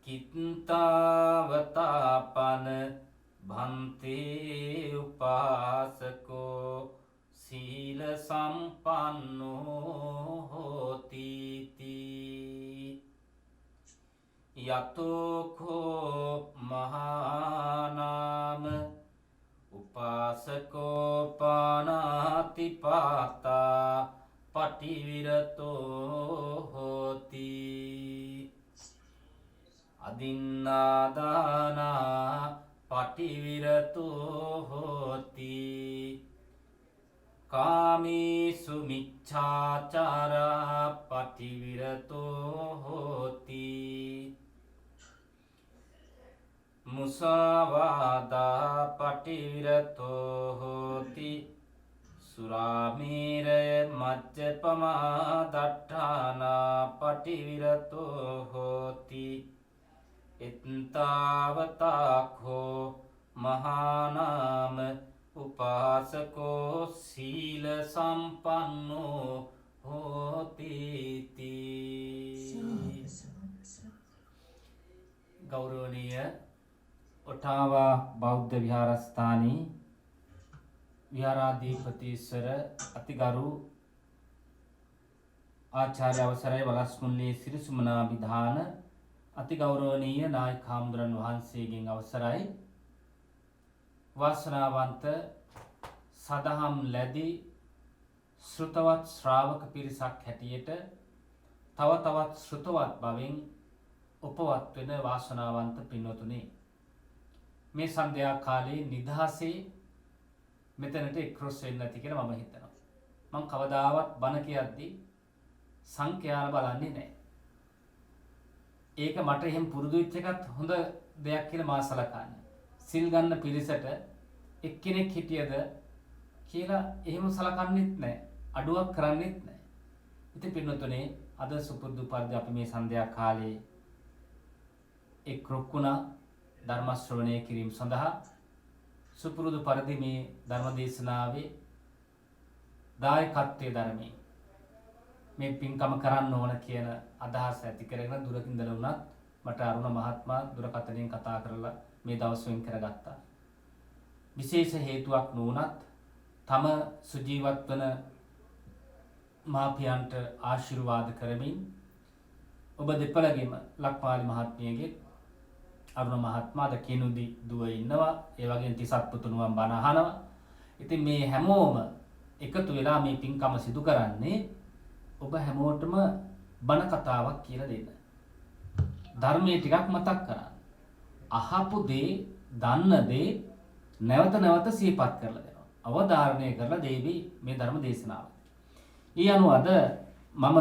කිත්තාවතාපන භන්තේ උපාසකෝ සීල සම්පන්නෝ හෝති තී. යතෝකෝ මහානාම උපාසකෝ පානාතිපාතා පටිවිරතෝ හෝති. අදින්නාදානා පටිවිරතෝ හෝති. කාමේසු මිච්ඡාචාරා පටිවිරතෝ හෝති. මුසාවාදා පටිවිරතෝ හෝති. සුරාමේරය මජ්ජපමා දට්ඨානා පටිවිරතෝ හෝති. එත්තාවතාඛෝ මහානාම උපාසකෝ සීල සම්පන්නෝ හෝති තී. ගෞරවනීය ඔටාවා බෞද්ධ විහාරස්ථානී විහාරාධිපතිස්වර අතිගරු ආචාර්ය අවසරයි වලස්මුල්ලේ සිරිසුමනා විධාන අතිගෞරවනීය නායක හාමුදුරන් වහන්සේගෙන් අවසරයි වාසනාවන්ත සදහම් ලැබි ශ්‍රුතවත් ශ්‍රාවක පිරිසක් හැටියට තව තවත් ශ්‍රුතවත් බවින් උපවත් වෙන වාසනාවන්ත පින්වතුනි, මේ සන්ධ්‍යා කාලේ නිදහසේ මෙතනට එක්රොස් වෙන්න ඇති කියලා මම හිතනවා. මම කවදාවත් බණ කියද්දී සංඛ්‍යාන බලන්නේ නැහැ. ඒක මට එහෙම පුරුදු වෙච්ච එකත් හොඳ දෙයක් කියලා මා සලකන්නේ. සිල් ගන්න පිරිසට එක්කෙනෙක් හිටියද කියලා එහෙම සලකන්නේත් නැහැ. අඩුවක් කරන්නේත් නැහැ. ඉතින් පින්වතුනි, අද සුපුරුදු පරිදි අපි මේ සන්ධ්‍යා කාලේ එක් රුක්ුණා ධර්ම ශ්‍රවණය කිරීම සඳහා සුපුරුදු පරිදි මේ ධර්ම දේශනාවේ දායකත්වයේ ධර්මයේ මේ පින්කම කරන්න ඕන කියන අදහස ඇති කරගෙන දුරකින් ඉඳලා වුණත් මට අරුණ මහත්මයා දුරකථනයෙන් කතා කරලා මේ දවස් වෙන් කරගත්තා. විශේෂ හේතුවක් නොවුනත් තම සුජීවත් වන මාපියන්ට ආශිර්වාද කරමින් ඔබ දෙපළගෙම ලක්මාලි මහත්මියගේ අරුණ මහත්මයාද කිනුදි දුව ඉන්නවා. ඒ වගේම තිසත් පුතුණුවන් බණ අහනවා. ඉතින් මේ හැමෝම එකතු වෙලා මේ පින්කම සිදු කරන්නේ ඔබ හැමෝටම බණ කතාවක් කියලා දෙන්න. ධර්මයේ ටිකක් මතක් කරන්න. අහපු දේ, දන්න දේ නැවත නැවත සිහිපත් කරලා දෙනවා. අවධාරණය කරලා දේවි මේ ධර්ම දේශනාව. ඊ අනුව අද මම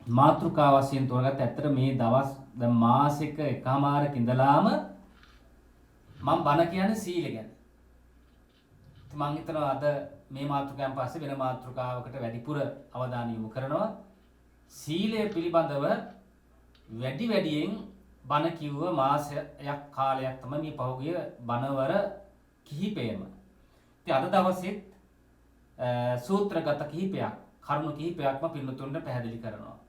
මාතෘකාව වශයෙන් තෝරගත්ත ඇත්තට මේ දවස් දැන් මාසික එකමාරක ඉඳලාම මම බණ කියන්නේ සීල ගැන. ඉතින් මම හිතනවා අද මේ මාතෘකාවෙන් පස්සේ වෙන මාතෘකාවකට වැඩිපුර අවධානය යොමු කරනවා. සීලය පිළිබඳව වැඩියෙන් බණ කිව්ව මාසයක් කාලයක් තමයි මේ පහුගිය බණවර කිහිපයම. ඉතින් අද දවසෙත් සූත්‍රගත කිහිපයක්, කරුණු කිහිපයක්ම පින්නතුන්ට පැහැදිලි කරනවා.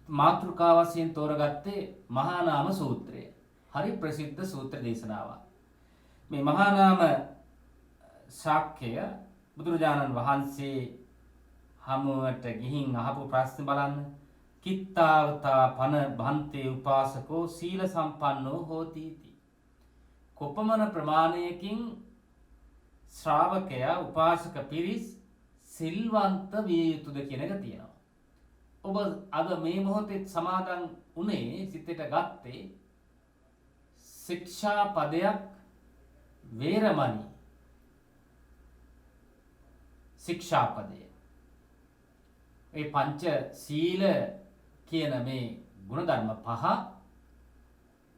මාතෘකාව වශයෙන් තෝරගත්තේ මහා නාම සූත්‍රය. හරි ප්‍රසිද්ධ සූත්‍ර දේශනාවක්. මේ මහා නාම ශාක්‍යය බුදුරජාණන් වහන්සේ හමුවට ගිහින් අහපු ප්‍රශ්න බලන්න. කිත්තාවතා පන භන්තේ උපාසකෝ සීල සම්පන්නෝ හෝති इति. කොපමණ ප්‍රමාණයකින් ශ්‍රාවකයා උපාසක පිරිස් සිල්වන්ත විය යුතුද කියන එක තියෙනවා. ඔබ අද මේ මොහොතේ සමාදන් උනේ සිතට ගත්තේ ශික්ෂා පදයක් වේරමණී ශික්ෂා පදය. ඒ පංච සීල කියන මේ ගුණධර්ම පහ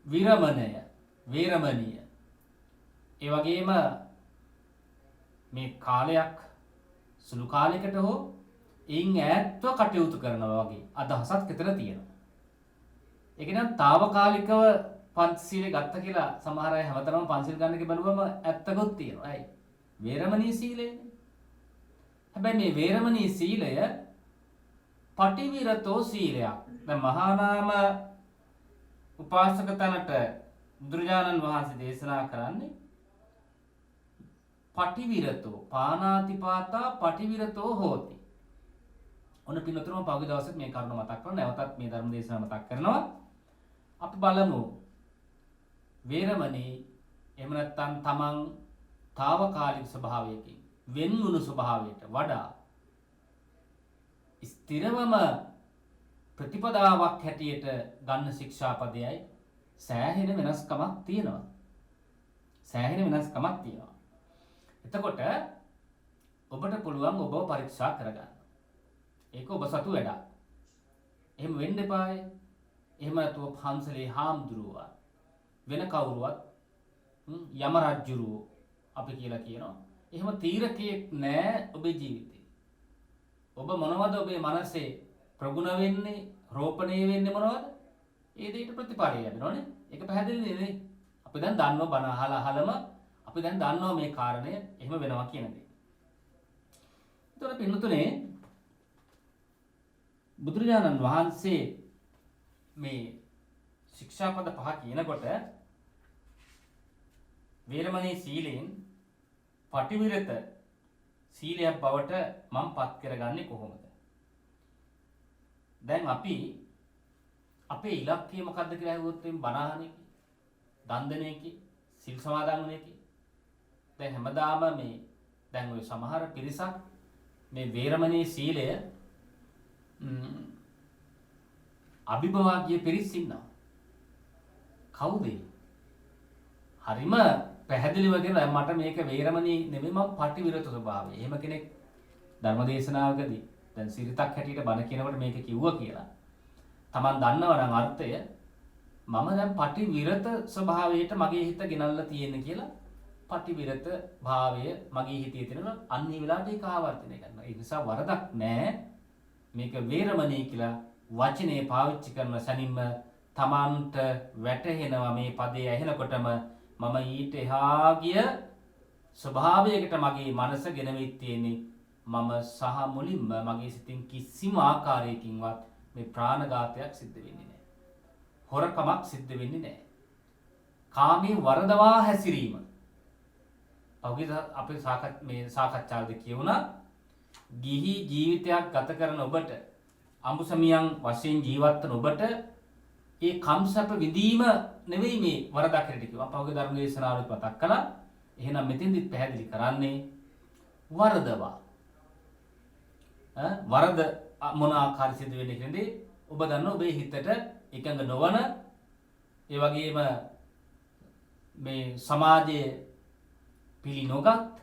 විරමණය, වේරමණීය. ඒ වගේම මේ කාලයක් සුළු කාලයකට හෝ එයින් ඈත්ව කටයුතු කරනවා වගේ අදහසක් විතර තියෙනවා. ඒක නම් తాවකාලිකව පංචශීල ගත්ත කියලා සමහර අය හැමතැනම පංචශීල ගන්න එක බලුවම ඇත්තකුත් තියෙනවා. ඇයි? වේරමණී සීලයනේ. හැබැයි මේ වේරමණී සීලය පටිවිරතෝ සීලයක්. දැන් මහා නාම උපාසක තැනට බුදුරජාණන් වහන්සේ දේශනා කරන්නේ පටිවිරතෝ පානාතිපාතා පටිවිරතෝ හෝති. ඔන්න පින්නතුරුම පහුගිය දවසෙත් මේ කරුණ මතක් කරනවා. නැවතත් මේ ධර්ම දේශනාව මතක් කරනවා. අපි බලමු වේරමණී එහෙම නැත්නම් තමන් తాවකාලික ස්වභාවයකින් වෙන්වුණු ස්වභාවයට වඩා ස්ථිරවම ප්‍රතිපදාවක් හැටියට ගන්න ශික්ෂාපදයයි සෑහෙන වෙනස්කමක් තියෙනවා. එතකොට ඔබට පුළුවන් ඔබව පරීක්ෂා කරගන්න. ඒක ඔබ සතු වැඩක්. එහෙම වෙන්න එපායි. එහෙම නැතුව පන්සලේ හාමුදුරුවෝ වෙන කවුරුවත් යම රජුරෝ අපි කියලා කියනවා. එහෙම තීරකයක් නෑ ඔබේ ජීවිතේ. ඔබ මොනවද ඔබේ මනසේ ප්‍රගුණ වෙන්නේ, රෝපණය වෙන්නේ මොනවද? ඒ දෙයට ප්‍රතිඵලය ලැබෙනවනේ. ඒක පැහැදිලි නේ. අපි දැන් දන්නවා බණ අහලම අපි දැන් දන්නවා මේ කාරණය එහෙම වෙනවා කියන දේ. ඒතකොට පින්නතුනේ බුදුරජාණන් වහන්සේ මේ ශික්ෂාපද පහ කියනකොට වේරමණී සීලෙන් පටිවිරත සීලයක් බවට මම පත් කරගන්නේ කොහොමද? දැන් අපි අපේ ඉලක්කය මොකද්ද කියලා අහුවොත් එම් බණ අහන එක, දන් දෙන එක, සිල් සමාදන් වෙන එක. දැන් හැමදාම මේ දැන් ඔය සමහර පිරිසක් මේ වේරමණී සීලය අභිභවාගිය පිරිස් ඉන්නවා. කවුද? හරිම පැහැදිලිව කියනවා මට මේක වේරමණී නෙමෙයි මම පටිවිරත ස්වභාවය. එහෙම කෙනෙක් ධර්මදේශනාවකදී දැන් සිරිතක් හැටියට බණ කියනකොට මේක කිව්වා කියලා. Taman දන්නවා නම් අර්ථය මම දැන් පටිවිරත ස්වභාවයට මගේ හිත ගෙනල්ලා තියෙන්නේ කියලා පටිවිරත භාවය මගේ හිතේ තියෙනවා. අන්න ඒ වෙලාවට ඒක ආවර්තනය කරනවා. ඒ නිසා වරදක් නෑ. මේක වේරමණී කියලා වචනේ පාවිච්චි කරන සැනින්ම Tamanට වැටහෙනවා මේ පදේ ඇහෙනකොටම මම ඊට එහා ගිය ස්වභාවයකට මගේ මනස ගෙනවිත් තියෙන්නේ. මම සහ මුලින්ම මගේ සිතින් කිසිම ආකාරයකින්වත් මේ ප්‍රාණඝාතයක් සිද්ධ වෙන්නේ නැහැ. හොරකමක් සිද්ධ වෙන්නේ නැහැ. කාමී වරදවා හැසිරීම. අවුගිද අපේ සාකච්ඡාවේදී කියුණා ගිහි ජීවිතයක් ගත කරන ඔබට අඹුසමියන් වශයෙන් ජීවත් වන ඔබට ඒ කම්සප විදීම නෙවෙයි මේ වරදක් හැටියට කිව්වා. අපගේ ධර්ම දේශනාවලත් මතක් කළා. එහෙනම් මෙතෙන්දිත් පැහැදිලි කරන්නේ වරදවා. වරද මොන ආකාරය සිදු වෙන්නේ කියන්නේ ඔබ දන්නවා ඔබේ හිතට එකඟ නොවන ඒ වගේම මේ සමාජයේ පිළි නොගත්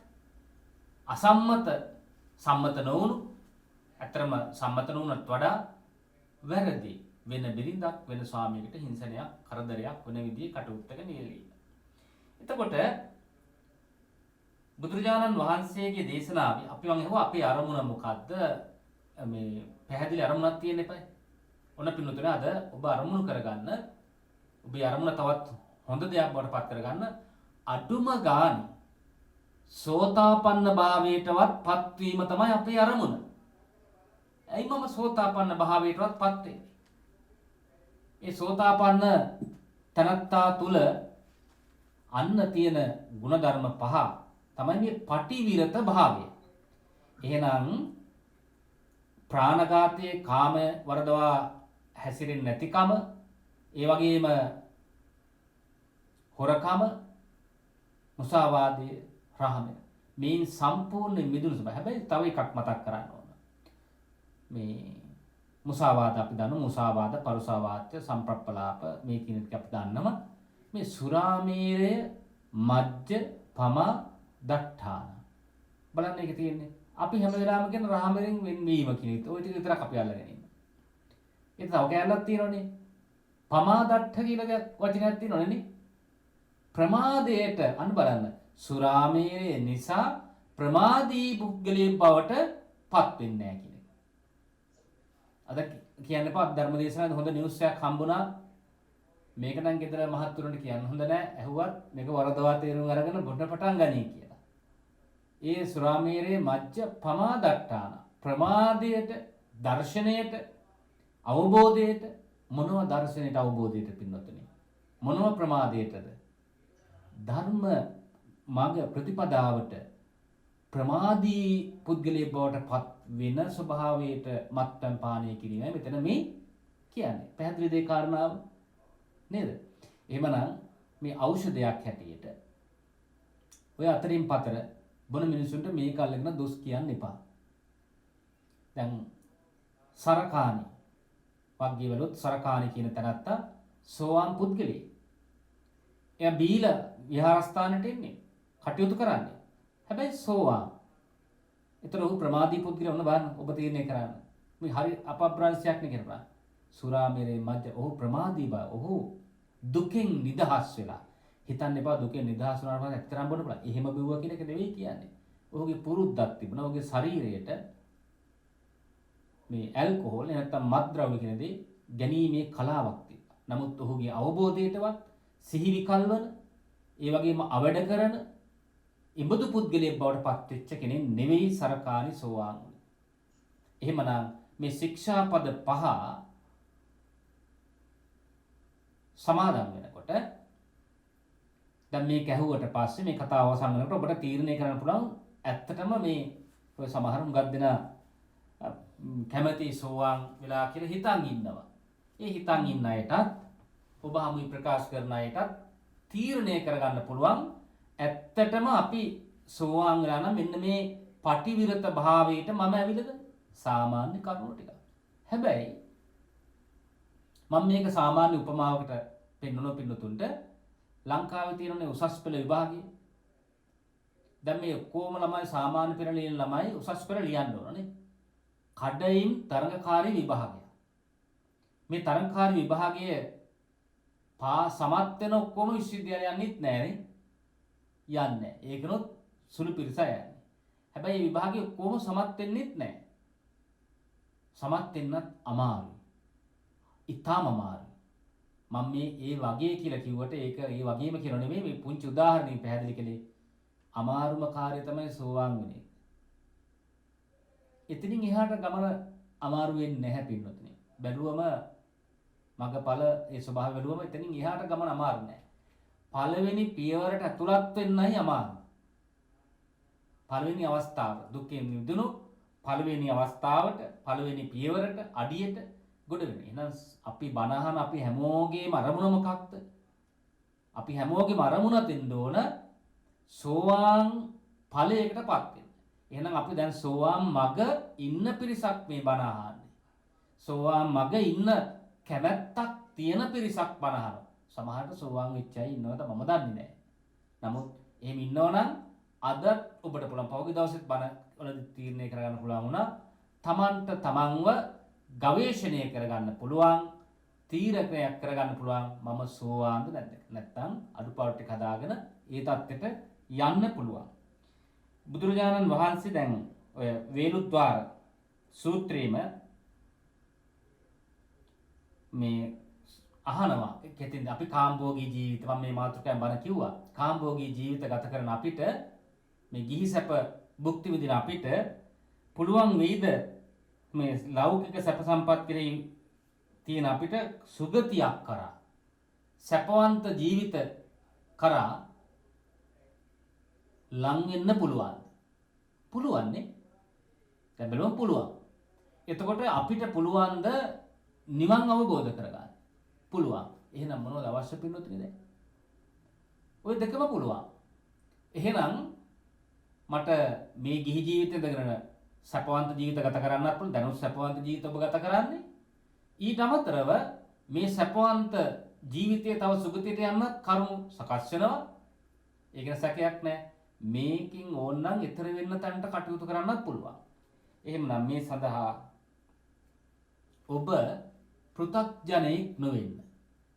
අසම්මත සම්මත නොවුණු අතරම සම්මත නොවුණට වඩා වැරදි වෙන බිරිඳක් වෙන ස්වාමියෙකුට හිංසනයක් කරදරයක් වෙන විදිහේ කටයුත්තක නියැලීම. එතකොට බුදුරජාණන් වහන්සේගේ දේශනාවේ අපි මම හිතුවා අපේ අරමුණ මොකද්ද මේ පැහැදිලි අරමුණක් තියෙන්න එපා. ඔන්න පින්නතුනේ අද ඔබ අරමුණු කරගන්න ඔබේ අරමුණ තවත් හොඳ දෙයක් බවට පත් කරගන්න අඩුම ගාන සෝතාපන්න භාවයටවත් පත්වීම තමයි අපේ අරමුණ. ඇයි මම සෝතාපන්න භාවයටවත් පත් වෙන්නේ? ඒ සෝතාපන්න තනත්තා තුල අන්න තියෙන ಗುಣධර්ම පහ තමයි මේ පටිවිරත භාවය. එහෙනම් ප්‍රාණඝාතයේ කාම වරදවා හැසිරෙන්නේ නැතිකම, ඒ වගේම හොරකම, මුසාවාදය, රහම මේන් සම්පූර්ණ මිදුණු සබ. හැබැයි තව එකක් මතක් කරන්න ඕන. මේ මුසාවාද අපි දන්නවා. මුසාවාද, පරුසාවාච්‍ය, සම්ප්‍රප්පලාප මේ කියන එක අපි දන්නවා. මේ සුරාමේරය, මජ්ජ, පමා, දට්ඨාන. බලන්න ඒක තියෙන්නේ. අපි හැම වෙලාවෙම කියන රහමෙන් වෙන්වීම කියන එක. ওই ටික විතරක් අපි අල්ලගෙන ඉන්නවා. ඒක තව කැලලක් තියෙනවනේ. පමා දට්ඨ කියලා වචනයක් තියෙනවනේ. ප්‍රමාදයට අන්න බලන්න. සුරාමේරය නිසා ප්‍රමාදී පුද්ගලයන් බවට පත් වෙන්නේ නැහැ කියන එක. අද කියන්න එපා ධර්ම දේශනාවේ හොඳ නිවුස් එකක් හම්බුණා. මේක නම් ගෙදර මහත්තුරුන්ට කියන්න හොඳ නැහැ. ඇහුවත් මේක වරදවා තේරුම් අරගෙන බොන්න පටන් ගනී කියලා. ඒ සුරාමේරේ මජ්ජ පමාදට්ඨාන ප්‍රමාදයට දර්ශනයට අවබෝධයට මොනවා දර්ශනයට අවබෝධයට පින්නතුනේ මොනව ප්‍රමාදයටද? ධර්ම මාර්ග ප්‍රතිපදාවට ප්‍රමාදී පුද්ගලයෙක් බවට පත් වෙන ස්වභාවයට මත්පැන් පානය කිරීමයි මෙතන මේ කියන්නේ. පැහැදිලි දෙය කාරණාව නේද? එහෙමනම් මේ ඖෂධයක් හැටියට ඔය අතරින් පතර බොන මිනිසුන්ට මේක අල්ලගෙන දොස් කියන්න එපා. දැන් සරකාණි වග්ගීවලුත් සරකාණි කියන තැනත්තා සෝවාන් පුද්ගලයෙක්. එයා බීලා විහාරස්ථානට එන්නේ කටයුතු කරන්නේ. හැබැයි සෝවාන්. ඒතර ඔහු ප්‍රමාදී පුද්ගලයා වුණ බලන්න ඔබ තීරණය කරන්න. මේ හරි අපබ්‍රංශයක් නේ කරනවා. සුරාමේරේ මජ්ජ ඔහු ප්‍රමාදී බව. ඔහු දුකෙන් නිදහස් වෙලා. හිතන්න එපා දුකෙන් නිදහස් වුණාට පස්සේ ඇත්තරම් බොන්න පුළුවන්. එහෙම බිව්වා කියන එක නෙවෙයි කියන්නේ. ඔහුගේ පුරුද්දක් තිබුණා. ඔහුගේ ශරීරයට මේ ඇල්කොහොල් නැත්නම් මත්ද්‍රව්‍ය කියන දේ ගැනීමේ කලාවක් තිබ්බා. නමුත් ඔහුගේ අවබෝධයටවත් සිහි විකල්වන ඒ වගේම අවඩ කරන ඉබඳු පුද්ගලයෙක් බවට පත් වෙච්ච කෙනෙක් නෙවෙයි සරකාණි සෝවාන් වුනේ. එහෙමනම් මේ ශික්ෂාපද 5 සමාදන් වෙනකොට දැන් මේක ඇහුවට පස්සේ මේ කතාව අවසන් වෙනකොට ඔබට තීරණය කරන්න පුළුවන් ඇත්තටම මේ ඔය සමහර මුගක් දෙනා කැමැති සෝවාන් වෙලා කියලා හිතන් ඉන්නවා. ඒ හිතන් ඉන්න අයටත් ඔබ හමුයි ප්‍රකාශ කරන අයටත් තීරණය කරගන්න පුළුවන් ඇත්තටම අපි සෝවාන් වෙලා නම් මෙන්න මේ පටිවිරත භාවයට මම ඇවිල්ලාද සාමාන්‍ය කරුණු ටික. හැබැයි මම මේක සාමාන්‍ය උපමාවකට පෙන්වන පින්නතුන්ට ලංකාවේ තියෙන උසස් පෙළ විභාගය. දැන් මේ කොහොම ළමයි සාමාන්‍ය පෙළ ලියන ළමයි උසස් පෙළ ලියන්න ඕනනේ. කඩයින් තරඟකාරී විභාගය. මේ තරඟකාරී විභාගය සමත් වෙන ඔක්කොම විශ්වවිද්‍යාලය යන්නෙත් නැහැ නේ. යන්නේ. ඒකනොත් සුළු පිරිස යන්නේ. හැබැයි මේ විභාගය ඔක්කොම සමත් වෙන්නෙත් නැහැ. සමත් වෙන්නත් අමාරුයි. ඊටාම අමාරුයි. මම මේ ඒ වගේ කියලා කිව්වට ඒක ඒ වගේම කියලා නෙමෙයි මේ පුංචි උදාහරණයක් පැහැදිලි කළේ. අමාරුම කාර්යය තමයි සෝවාන් වෙන්නේ. එතනින් එහාට ගමන අමාරු වෙන්නේ නැහැ පින්නොතනේ. බැලුවම මගපල ඒ ස්වභාවය බැලුවම එතනින් එහාට ගමන අමාරු නෑ. පළවෙනි පියවරට ඇතුළත් වෙන්නයි අමාරු. පළවෙනි අවස්ථාව දුකෙන් මිදුණු පළවෙනි අවස්ථාවට පළවෙනි පියවරට අඩියට ගොඩ වෙන. එහෙනම් අපි බණහන අපි හැමෝගේම අරමුණ මොකක්ද? අපි හැමෝගේම අරමුණ දෙන්න ඕන සෝවාන් ඵලයකටපත් වෙන්න. එහෙනම් අපි දැන් සෝවාන් මග ඉන්න පිරිසක් මේ බණ අහන්නේ. සෝවාන් මග ඉන්න කැමැත්තක් තියෙන පිරිසක් බණ අහනවා. සමහරට සෝවාන් වෙච්ච අය ඉන්නවද මම දන්නේ නැහැ. නමුත් එහෙම ඉන්නවනම් අද ඔබට පුළුවන් පහුගිය දවසෙත් බණ වල තීරණය කරගන්න පුළුවන් වුණා. තමන්ට තමන්ව ගවේෂණය කරගන්න පුළුවන් තීරණයක් කරගන්න පුළුවන් මම සෝවාන්ද නැද්ද? නැත්නම් අඩුපාඩු ටික හදාගෙන ඒ தත්ත්වෙට යන්න පුළුවන්. බුදුරජාණන් වහන්සේ දැන් ඔය වේලුද්වාර සූත්‍රයේම මේ අහනවා කෙටින් අපි කාම්භෝගී ජීවිත මම මේ මාතෘකාවෙන් බණ කිව්වා. කාම්භෝගී ජීවිත ගත කරන අපිට මේ ගිහි සැප භුක්ති විඳින අපිට පුළුවන් වෙයිද මේ ලෞකික සැප සම්පත් කෙරෙහි තියෙන අපිට සුගතියක් කරා සැපවන්ත ජීවිත කරා ලං වෙන්න පුළුවන්. පුළුවන් නේ? දැන් බලමු පුළුවන්. එතකොට අපිට පුළුවන්ද නිවන් අවබෝධ කරගන්න? පුළුවන්. එහෙනම් මොනවද අවශ්‍ය පින්නොත්නේ දැන්? ওই දෙකම පුළුවන්. එහෙනම් මට මේ ගිහි ජීවිතේ දගෙන සැපවන්ත ජීවිත ගත කරන්නත් පුළුවන්. දැනුත් සැපවන්ත ජීවිත ඔබ ගත කරන්නේ. ඊට අමතරව මේ සැපවන්ත ජීවිතයේ තව සුගතියට යන්නත් කරුණු සකස් වෙනවා. ඒක සැකයක් නැහැ. මේකින් ඕනනම් ඊතර වෙන්න තැනට කටයුතු කරන්නත් පුළුවන්. එහෙමනම් මේ සඳහා ඔබ පෘථග්ජනෙක් නොවෙන්න.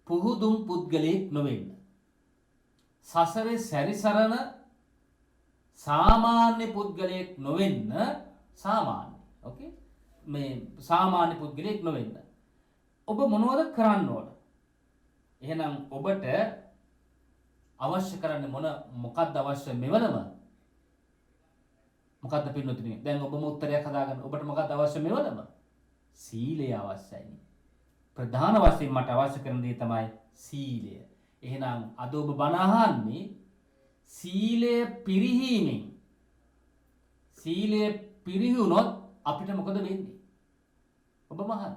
පුහුදුන් පුද්ගලයෙක් නොවෙන්න. සසරේ සැරිසරන සාමාන්‍ය පුද්ගලයෙක් නොවෙන්න. සාමාන්‍ය. ඕකේ? මේ සාමාන්‍ය පුද්ගලයෙක් නොවෙන්න. ඔබ මොනවද කරන්න ඕන? එහෙනම් ඔබට අවශ්‍ය කරන්නේ මොකක්ද අවශ්‍ය මෙවලම? මොකක්ද පින්නතුනි? දැන් ඔබම උත්තරයක් හදාගන්න. ඔබට මොකක්ද අවශ්‍ය මෙවලම? සීලය අවශ්‍යයි. ප්‍රධාන වශයෙන් මට අවශ්‍ය කරන දේ තමයි සීලය. එහෙනම් අද ඔබ බණ අහන්නේ සීලය පිරිහීමෙන්. සීලය පිරිහුණොත් අපිට මොකද වෙන්නේ? ඔබ මහන්න.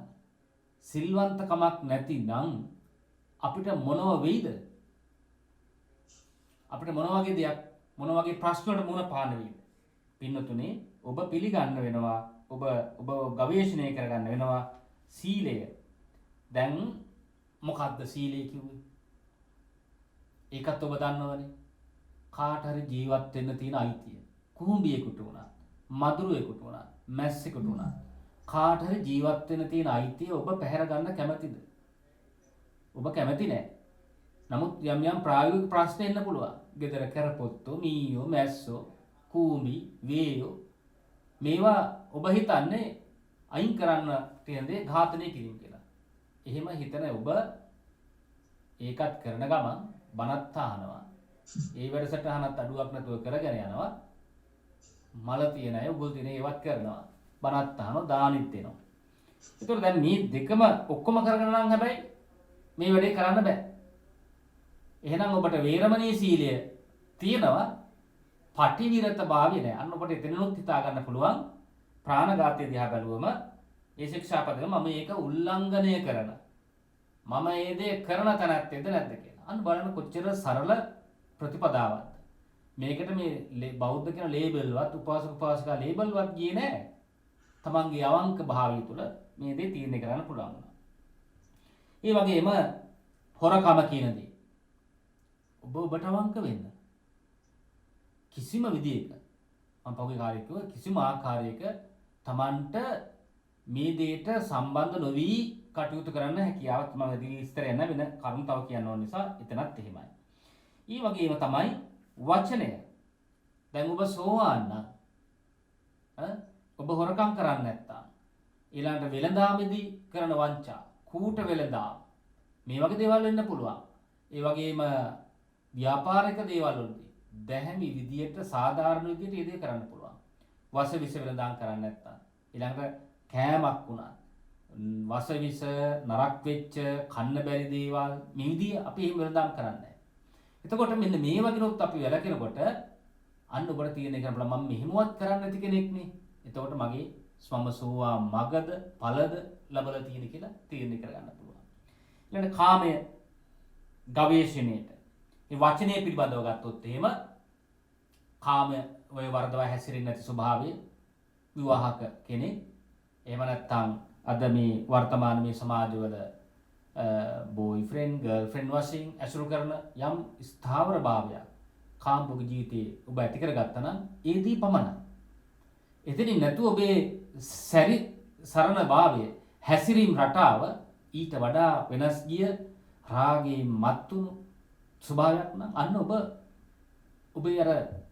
සිල්වන්තකමක් නැතිනම් අපිට මොනව වෙයිද? අපිට මොන වගේ දෙයක් මොන වගේ ප්‍රශ්නවලට මුහුණ පාන්න වෙයිද? පින්නතුනේ ඔබ පිළිගන්න වෙනවා ඔබ ගවේෂණය කරගන්න වෙනවා සීලය. දැන් මොකද්ද සීලය කිව්වේ? ඒකත් ඔබ දන්නවනේ. කාට හරි ජීවත් වෙන්න තියෙන අයිතිය. කුඹියෙකුට උනා, මදුරුවෙකුට උනා, මැස්සෙකුට උනා කාට හරි ජීවත් වෙන්න තියෙන අයිතිය ඔබ පැහැර ගන්න කැමතිද? ඔබ කැමති නෑ. නමුත් යම් ප්‍රායෝගික ප්‍රශ්න එන්න පුළුවන්. ගෙදර කරපොත්තෝ, මීයෝ, මැස්සෝ, කූඹි, වේයෝ මේවා ඔබ හිතන්නේ අයින් කරන්න තියෙන දේ ඝාතනය කිරීම කියලා. එහෙම හිතන ඔබ ඒකත් කරන ගමන් බණත් අහනවා. ඒ වැඩසටහනත් අඩුවක් නැතුව කරගෙන යනවා. මල තියෙන අය උගුල් තියෙන ඒවත් කරනවා. බණත් අහනවා, දානෙත් දෙනවා. ඒතකොට දැන් මේ දෙකම ඔක්කොම කරගෙන නම් හැබැයි මේ වැඩේ කරන්න බෑ. එහෙනම් ඔබට වේරමණී සීලය තියෙනවා, පටිවිරත භාවය නෑ. අන්න ඔබට එතනොත් හිතා ගන්න පුළුවන් ප්‍රාණඝාතය දිහා බැලුවම ඒ ශික්ෂාපදක මම ඒක උල්ලංඝනය කරන මම ඒ දේ කරන තැනැත්තේද නැද්ද කියලා. අන්න බලන්න කොච්චර සරල ප්‍රතිපදාවක්ද. මේකට මේ බෞද්ධ කියන ලේබල්වත් උපාසක උපාසිකා ලේබල්වත් ගියේ නෑ. තමන්ගේ අවංක භාවය තුළ මේ දේ තීරණය කරන්න පුළුවන් වුණා. ඒ වගේම හොරකම කියන දේ ඔබට අවංක වෙන්න. කිසිම විදියක මම පහුගිය කාලේ කිව්වා කිසිම ආකාරයක තමන්ට මේ දෙයට සම්බන්ධ නොවි කටයුතු කරන්න හැකියාවක් මම විස්තර යන වෙන කරුණු තව කියන්න ඕන නිසා එතනත් එහෙමයි. ඊ වගේම තමයි වචනය. දැන් ඔබ සෝවාන් නම් ඔබ හොරකම් කරන්නේ නැත්තම් ඊළඟට වෙළඳාමේදී කරන වංචා, කූට වෙළඳාම මේ වගේ දේවල් වෙන්න පුළුවන්. ඒ වගේම ව්‍යාපාරික දේවල් වලදී දැහැමි විදියට සාධාරණ විදියට ඒ දේ කරන්න පුළුවන්. වස විස වෙළඳාම් කරන්නේ නැත්තම් ඊළඟට කෑමක් වුණා වසවිස නරක් වෙච්ච කන්න බැරි දේවල් මේ විදිය අපි එහෙම වෙළඳාම් කරන්නේ නැහැ. එතකොට මෙන්න මේ වගේනොත් අපි වැළකෙනකොට අන්න ඔබට තීරණය කරන්න පුළුවන් මම මෙහෙමවත් කරන්නේ නැති කෙනෙක් නේ. එතකොට මගේ ස්වම සෝවා මගද ඵලද ලැබලා තියෙන කියලා තීරණය කරගන්න පුළුවන්. ඊළඟ කාමය ගවේෂණයට මේ වචනය පිළිබඳව ගත්තොත් එහෙම කාමය ඔය වර්ධව හැසිරෙන්නේ නැති ස්වභාවය විවාහක කෙනෙක් එහෙම නැත්නම් අද මේ වර්තමාන මේ සමාජවල බෝයිෆ්‍රෙන්ඩ් ගර්ල්ෆ්‍රෙන්ඩ් වශයෙන් ඇසුරු කරන යම් ස්ථාවර භාවයක් කාම්භෝග ජීවිතේ ඔබ ඇති කරගත්තා නම් ඒදී පමණයි. එතනින් නැතුව ඔබේ සරණ භාවය හැසිරීම් රටාව ඊට වඩා වෙනස් ගිය රාගයෙන් මත්තුණු ස්වභාවයක් නම් අන්න ඔබේ අර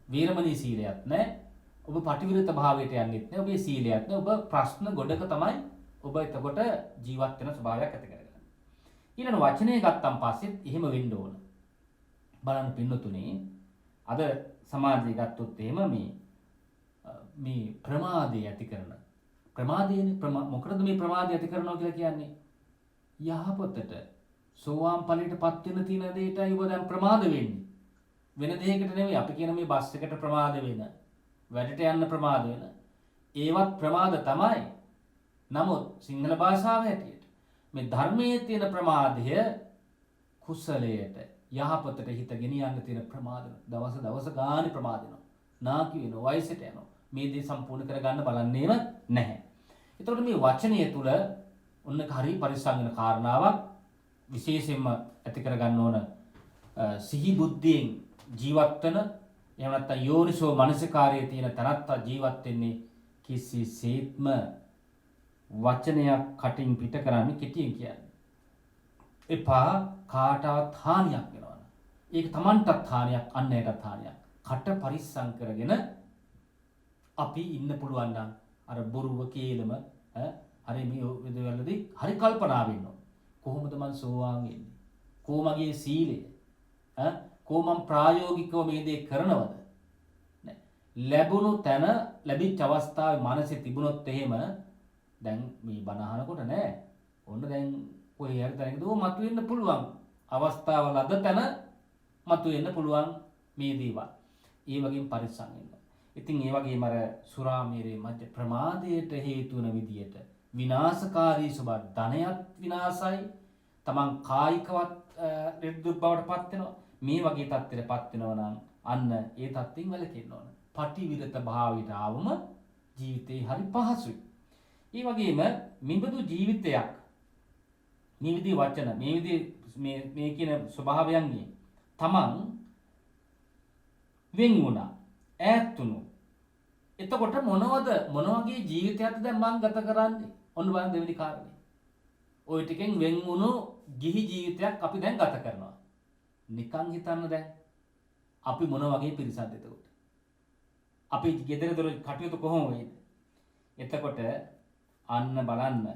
වීරමණී සීලයක් නැහැ. ඔබ පටිවිරත භාවයට යන්නෙත් නැහැ. ඔබේ සීලයක් නැහැ. ඔබ ප්‍රශ්න ගොඩක තමයි ඔබ එතකොට ජීවත් වෙන ස්වභාවයක් ඇති කරගන්න. ඊළඟ වචනේ ගත්තන් පස්සෙත් එහෙම වෙන්න ඕන. බලන්න පින්නතුනේ අද සමාජය ගත්තොත් එහෙම මේ ප්‍රමාදය ඇති කරන ප්‍රමාදයනේ මොකටද මේ ප්‍රමාදය ඇති කරනවා කියලා කියන්නේ? යහපතට සෝවාන් ඵලයටපත් වෙන තියෙන දෙයටයි ඔබ දැන් ප්‍රමාද වෙන්නේ. වෙන දෙයකට නෙවෙයි. අපි කියන මේ බස් එකට ප්‍රමාද වෙන, වැඩට යන්න ප්‍රමාද වෙන. ඒවත් ප්‍රමාද තමයි. නමුත් සිංහල භාෂාව හැටියට මේ ධර්මයේ තියෙන ප්‍රමාදය කුසලයට යහපතට හිත ගෙනියන්න තියෙන ප්‍රමාද දවස ගානේ ප්‍රමාද වෙනවා. නාකි වෙනවා, වයසට යනවා. මේ දේ සම්පූර්ණ කරගන්න බලන්නේම නැහැ. එතකොට මේ වචනය තුල ඔන්න හරි පරිස්සම් වෙන කාරණාවක් විශේෂයෙන්ම ඇති කරගන්න ඕන සිහි බුද්ධියෙන් ජීවත් වෙන එහෙම නැත්නම් යෝනිසෝ මනසිකාරයේ තියෙන තරත්ත ජීවත් වෙන්නේ කිසිසේත්ම වචනයක් කටින් පිට කරන්නේ කෙටියෙන් කියන්නේ. එපා කාටවත් හානියක් වෙනවා. ඒක Tamanටත් හානියක්, අන්නයටත් හානියක්. කට පරිස්සම් කරගෙන අපි ඉන්න පුළුවන් නම් අර බොරුව කේලම හරි මේ දෙවලදී හරි කල්පනා වෙන්න ඕන. කොහොමද මං සෝවාන් වෙන්නේ? කොහොමගේ සීලය? කොහොම මං ප්‍රායෝගිකව මේ දේ කරනවද? ලැබුණු තැන ලැබිච්ච අවස්ථාවේ මනසේ තිබුණොත් එහෙම දැන් මේ බණ අහනකොට නෑ. ඔන්න දැන් කොහේ හරි තැනකදී මතුවෙන්න පුළුවන් අවස්ථාවල අද තැන මතුවෙන්න පුළුවන් මේ දේවල්. ඒ වගේම පරිස්සම් වෙන්න. ඉතින් ඒ වගේම අර සුරාමේරේ මැද ප්‍රමාදයට හේතු වෙන විදියට විනාශකාරී ස්වභාව ධනයත් විනාශයි. තමන් කායිකවත් ඍද්ධ බවට පත් වෙනවා. මේ වගේ තත්ත්වයට පත් වෙනවා නම් අන්න ඒ තත්ත්වෙන් වැළකෙන්න ඕන. පටිවිරත භාවයට ආවම ජීවිතේ හරි පහසුයි. ඒ වගේම මිබදු ජීවිතයක් මේ විදිහේ වචන මේ විදිහේ මේ කියන ස්වභාවයන්ගේ තමන් වෙන් වුණා ඈත් වුණා. එතකොට මොන වගේ ජීවිතයක්ද දැන් මම ගත කරන්නේ? ඔන්න බලන්න දෙවෙනි කාරණේ. ওই ටිකෙන් වෙන් වුණු ගිහි ජීවිතයක් අපි දැන් ගත කරනවා. නිකන් හිතන්න දැන් අපි මොන වගේ පිරිසක්ද එතකොට? අපි ගෙදර දොර කටයුතු කොහොම වෙයිද? එතකොට අන්න බලන්න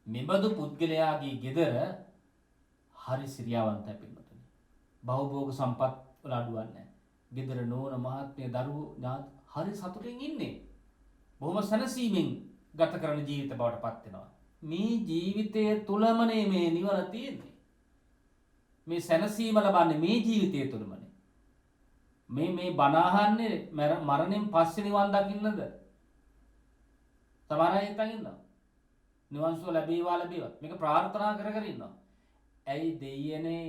මෙබඳු පුද්ගලයාගේ ගෙදර හරි සිරියාවන්තයි පින්වතුනි. බහුභෝග සම්පත් වල අඩුවක් නැහැ. ගෙදර නෝන මහත්මිය දරුවෝ හරි සතුටින් ඉන්නේ. බොහොම සැනසීමෙන් ගත කරන ජීවිත බවට පත් වෙනවා. මේ ජීවිතය තුලමනේ මේ නිවන තියෙන්නේ. මේ සැනසීම ලබන්නේ මේ ජීවිතය තුලමනේ. මේ බණ අහන්නේ මරණයෙන් පස්සේ නිවන් දකින්නද? සමහර අය හිතන් ඉන්නවා. නිවන් සුව ලැබේවා. මේක ප්‍රාර්ථනා කර ඉන්නවා. ඇයි දෙයියනේ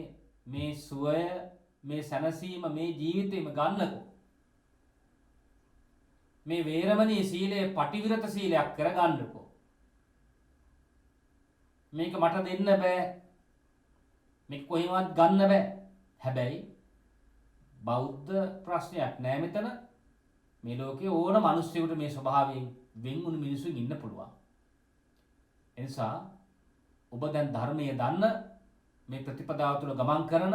මේ සුවය මේ සැනසීම මේ ජීවිතේම ගන්නකෝ. මේ වේරමණී සීලය පටිවිරත සීලයක් කරගන්නකෝ. මේක මට දෙන්න බෑ. මේක කොහෙවත් ගන්න බෑ. හැබැයි බෞද්ධ ප්‍රශ්නයක් නෑ මෙතන. මේ ලෝකේ ඕන මිනිස්සුන්ට මේ ස්වභාවයෙන් වෙන් වුණු මිනිස්සු ඉන්න පුළුවන්. එනිසා ඔබ දැන් ධර්මයේ දන්න මේ ප්‍රතිපදාව තුළ ගමන් කරන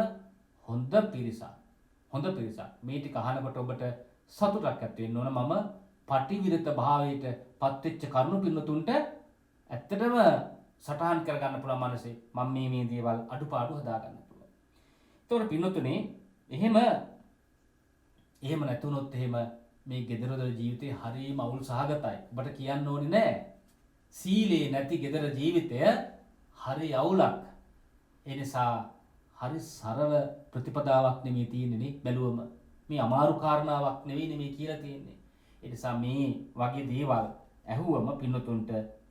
හොඳ පිරිසක් මේ ටික අහනකොට ඔබට සතුටක් ඇති වෙන්න ඕන. මම පටිවිරත භාවයට පත්වෙච්ච කරුණු පින්නතුන්ට ඇත්තටම සටහන් කරගන්න පුළුවන් මනසේ මම මේ දේවල් අඩුපාඩු හදාගන්න පුළුවන්. ඒතකොට පින්නතුනේ එහෙම නැතුනොත් එහෙම මේ ගෙදරදොර ජීවිතේ හරිම අවුල් සහගතයි. ඔබට කියන්න ඕනේ නෑ. සීලේ නැති ගෙදර ජීවිතය හරි අවුලක්. ඒ නිසා හරි සරල ප්‍රතිපදාවක් නෙමෙයි තියෙන්නේ බැලුවම. මේ අමාරු කාරණාවක් නෙවෙයි මේ කියලා තියෙන්නේ. ඒ නිසා මේ වගේ දේවල් ඇහුවම පින්නතුන්ට